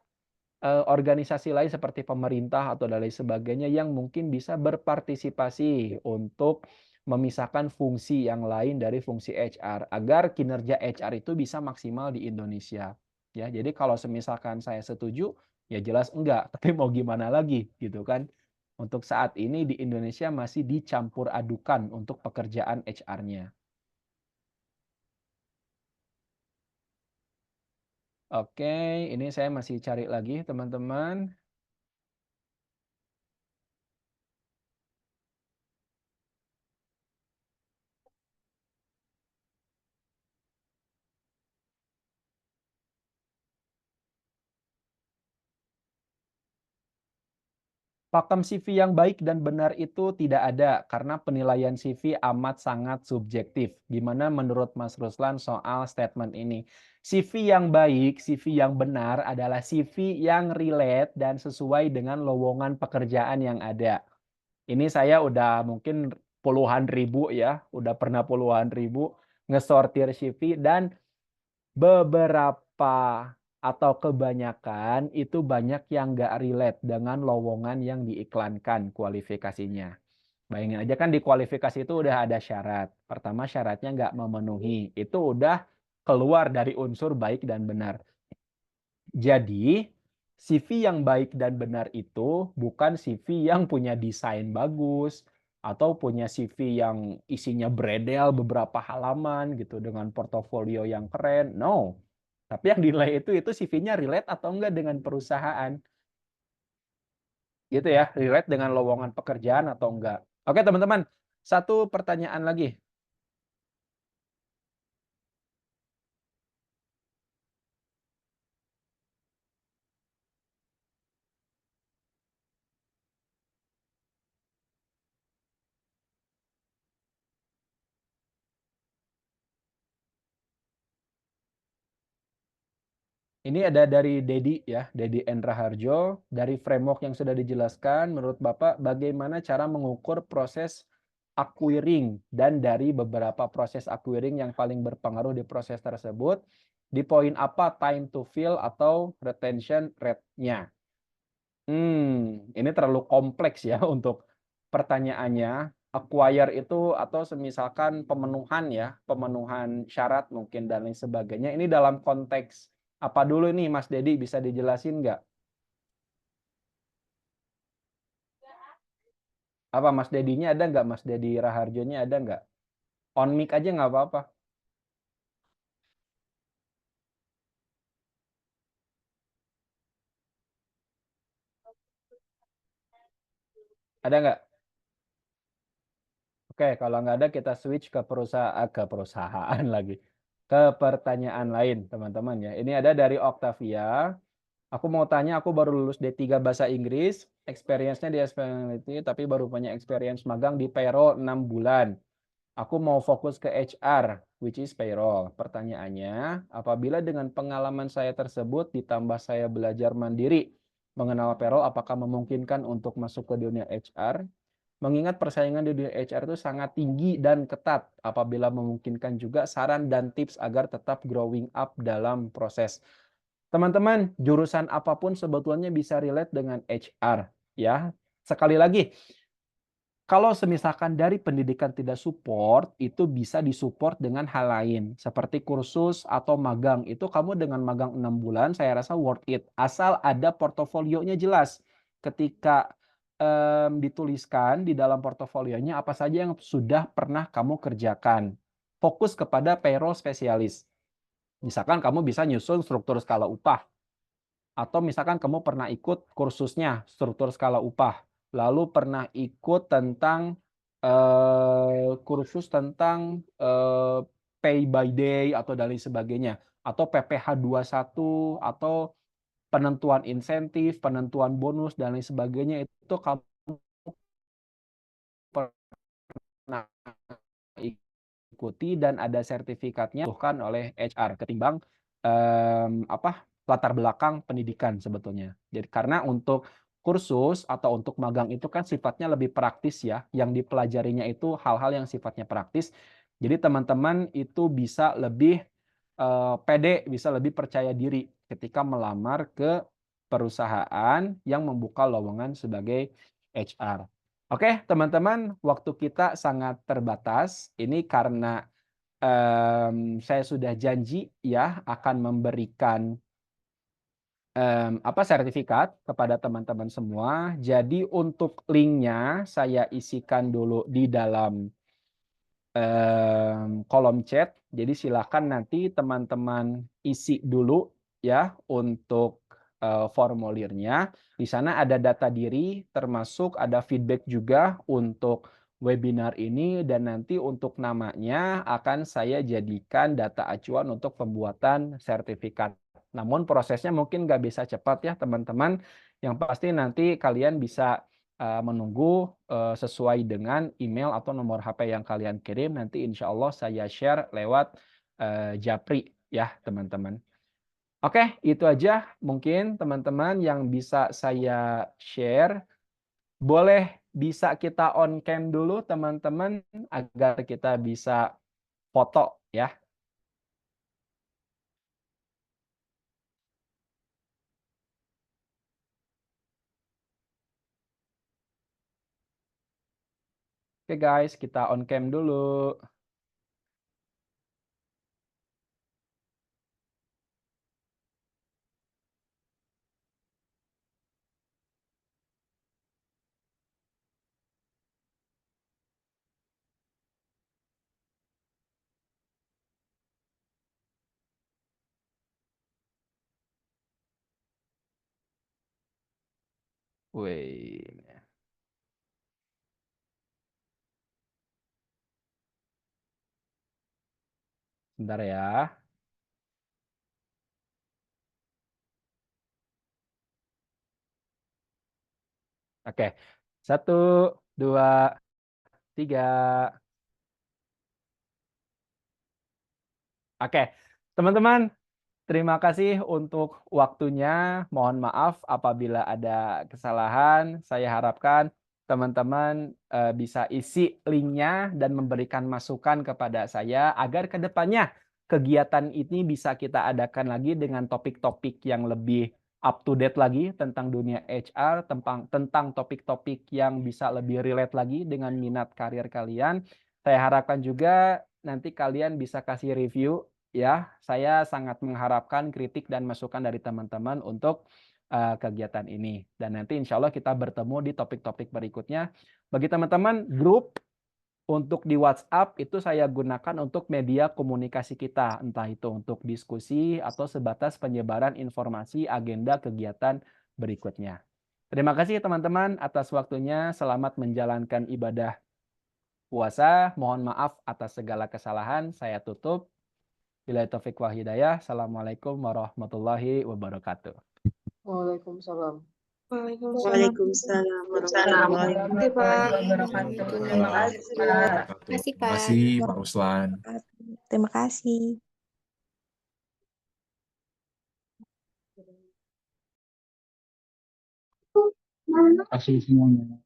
organisasi lain seperti pemerintah atau dan lain sebagainya yang mungkin bisa berpartisipasi untuk memisahkan fungsi yang lain dari fungsi HR agar kinerja HR itu bisa maksimal di Indonesia. Ya, jadi kalau semisalkan saya setuju, ya jelas enggak, tapi mau gimana lagi gitu kan. Untuk saat ini di Indonesia masih dicampur adukan untuk pekerjaan HR-nya. Oke, ini saya masih cari lagi teman-teman. Pakem CV yang baik dan benar itu tidak ada karena penilaian CV amat sangat subjektif. Gimana menurut Mas Ruslan soal statement ini? CV yang baik, CV yang benar adalah CV yang relate dan sesuai dengan lowongan pekerjaan yang ada. Ini saya udah mungkin puluhan ribu ya, udah pernah puluhan ribu ngesortir CV dan beberapa atau kebanyakan itu banyak yang nggak relate dengan lowongan yang diiklankan kualifikasinya. Bayangin aja kan di kualifikasi itu udah ada syarat. Pertama syaratnya nggak memenuhi. Itu udah keluar dari unsur baik dan benar. Jadi CV yang baik dan benar itu bukan CV yang punya desain bagus atau punya CV yang isinya beredel beberapa halaman gitu dengan portofolio yang keren. No. Tapi yang dinilai itu CV-nya relate atau enggak dengan perusahaan. Gitu ya, relate dengan lowongan pekerjaan atau enggak. Oke, teman-teman. Satu pertanyaan lagi. Ini ada dari Dedi ya, Dedi Endra Harjo. Dari framework yang sudah dijelaskan, menurut Bapak bagaimana cara mengukur proses acquiring dan dari beberapa proses acquiring yang paling berpengaruh di proses tersebut, di poin apa time to fill atau retention rate-nya? Ini terlalu kompleks ya untuk pertanyaannya. Acquire itu atau semisalkan pemenuhan ya, pemenuhan syarat mungkin dan lain sebagainya. Ini dalam konteks apa dulu nih Mas Dedi, bisa dijelasin nggak? Apa Mas Dedinya ada nggak? Mas Dedi Raharjonya ada nggak? On mic aja nggak apa-apa. Ada nggak? Oke, kalau nggak ada kita switch ke perusahaan lagi. Ke pertanyaan lain, teman-teman ya. Ini ada dari Octavia. Aku mau tanya, aku baru lulus D3 Bahasa Inggris, experience-nya di hospitality, tapi baru punya experience magang di payroll 6 bulan. Aku mau fokus ke HR, which is payroll. Pertanyaannya, apabila dengan pengalaman saya tersebut ditambah saya belajar mandiri mengenal payroll, apakah memungkinkan untuk masuk ke dunia HR? Mengingat persaingan di dunia HR itu sangat tinggi dan ketat, apabila memungkinkan juga saran dan tips agar tetap growing up dalam proses. Teman-teman, jurusan apapun sebetulnya bisa relate dengan HR, ya. Sekali lagi, kalau semisalkan dari pendidikan tidak support, itu bisa disupport dengan hal lain, seperti kursus atau magang. Itu kamu dengan magang 6 bulan, saya rasa worth it. Asal ada portofolionya jelas. Ketika dituliskan di dalam portofolionya apa saja yang sudah pernah kamu kerjakan. Fokus kepada payroll spesialis. Misalkan kamu bisa nyusun struktur skala upah. Atau misalkan kamu pernah ikut kursusnya struktur skala upah, lalu pernah ikut tentang kursus tentang pay by day atau dan lain sebagainya, atau PPh 21 atau penentuan insentif, penentuan bonus dan lain sebagainya, itu kamu pernah ikuti dan ada sertifikatnya bukan oleh HR ketimbang latar belakang pendidikan sebetulnya. Jadi karena untuk kursus atau untuk magang itu kan sifatnya lebih praktis ya, yang dipelajarinya itu hal-hal yang sifatnya praktis. Jadi teman-teman itu bisa lebih pede, bisa lebih percaya diri ketika melamar ke perusahaan yang membuka lowongan sebagai HR. Oke, teman-teman, waktu kita sangat terbatas. Ini karena saya sudah janji ya akan memberikan sertifikat kepada teman-teman semua. Jadi untuk linknya saya isikan dulu di dalam kolom chat. Jadi silakan nanti teman-teman isi dulu ya untuk formulirnya. Di sana ada data diri, termasuk ada feedback juga untuk webinar ini, dan nanti untuk namanya akan saya jadikan data acuan untuk pembuatan sertifikat. Namun prosesnya mungkin nggak bisa cepat ya teman-teman. Yang pasti nanti kalian bisa menunggu sesuai dengan email atau nomor HP yang kalian kirim. Nanti insya Allah saya share lewat Japri ya teman-teman. Oke, itu aja mungkin teman-teman yang bisa saya share. Boleh bisa kita on cam dulu teman-teman agar kita bisa foto ya. Oke guys, kita on cam dulu. Wih. Bentar ya. Oke. 1, 2, 3. Oke. Teman-teman, terima kasih untuk waktunya. Mohon maaf apabila ada kesalahan. Saya harapkan teman-teman bisa isi linknya dan memberikan masukan kepada saya agar ke depannya kegiatan ini bisa kita adakan lagi dengan topik-topik yang lebih up to date lagi tentang dunia HR, tentang topik-topik yang bisa lebih relate lagi dengan minat karir kalian. Saya harapkan juga nanti kalian bisa kasih review. Ya, saya sangat mengharapkan kritik dan masukan dari teman-teman untuk kegiatan ini. Dan nanti insya Allah kita bertemu di topik-topik berikutnya. Bagi teman-teman, grup untuk di WhatsApp itu saya gunakan untuk media komunikasi kita. Entah itu untuk diskusi atau sebatas penyebaran informasi agenda kegiatan berikutnya. Terima kasih teman-teman atas waktunya. Selamat menjalankan ibadah puasa. Mohon maaf atas segala kesalahan. Saya tutup. Billahi taufiq wal hidayah. Assalamualaikum warahmatullahi wabarakatuh. Waalaikumsalam. Waalaikumsalam warahmatullahi wabarakatuh. Terima kasih, Pak. Terima Pak. kasih, Pak Ruslan. Terima kasih. Terima kasih semuanya.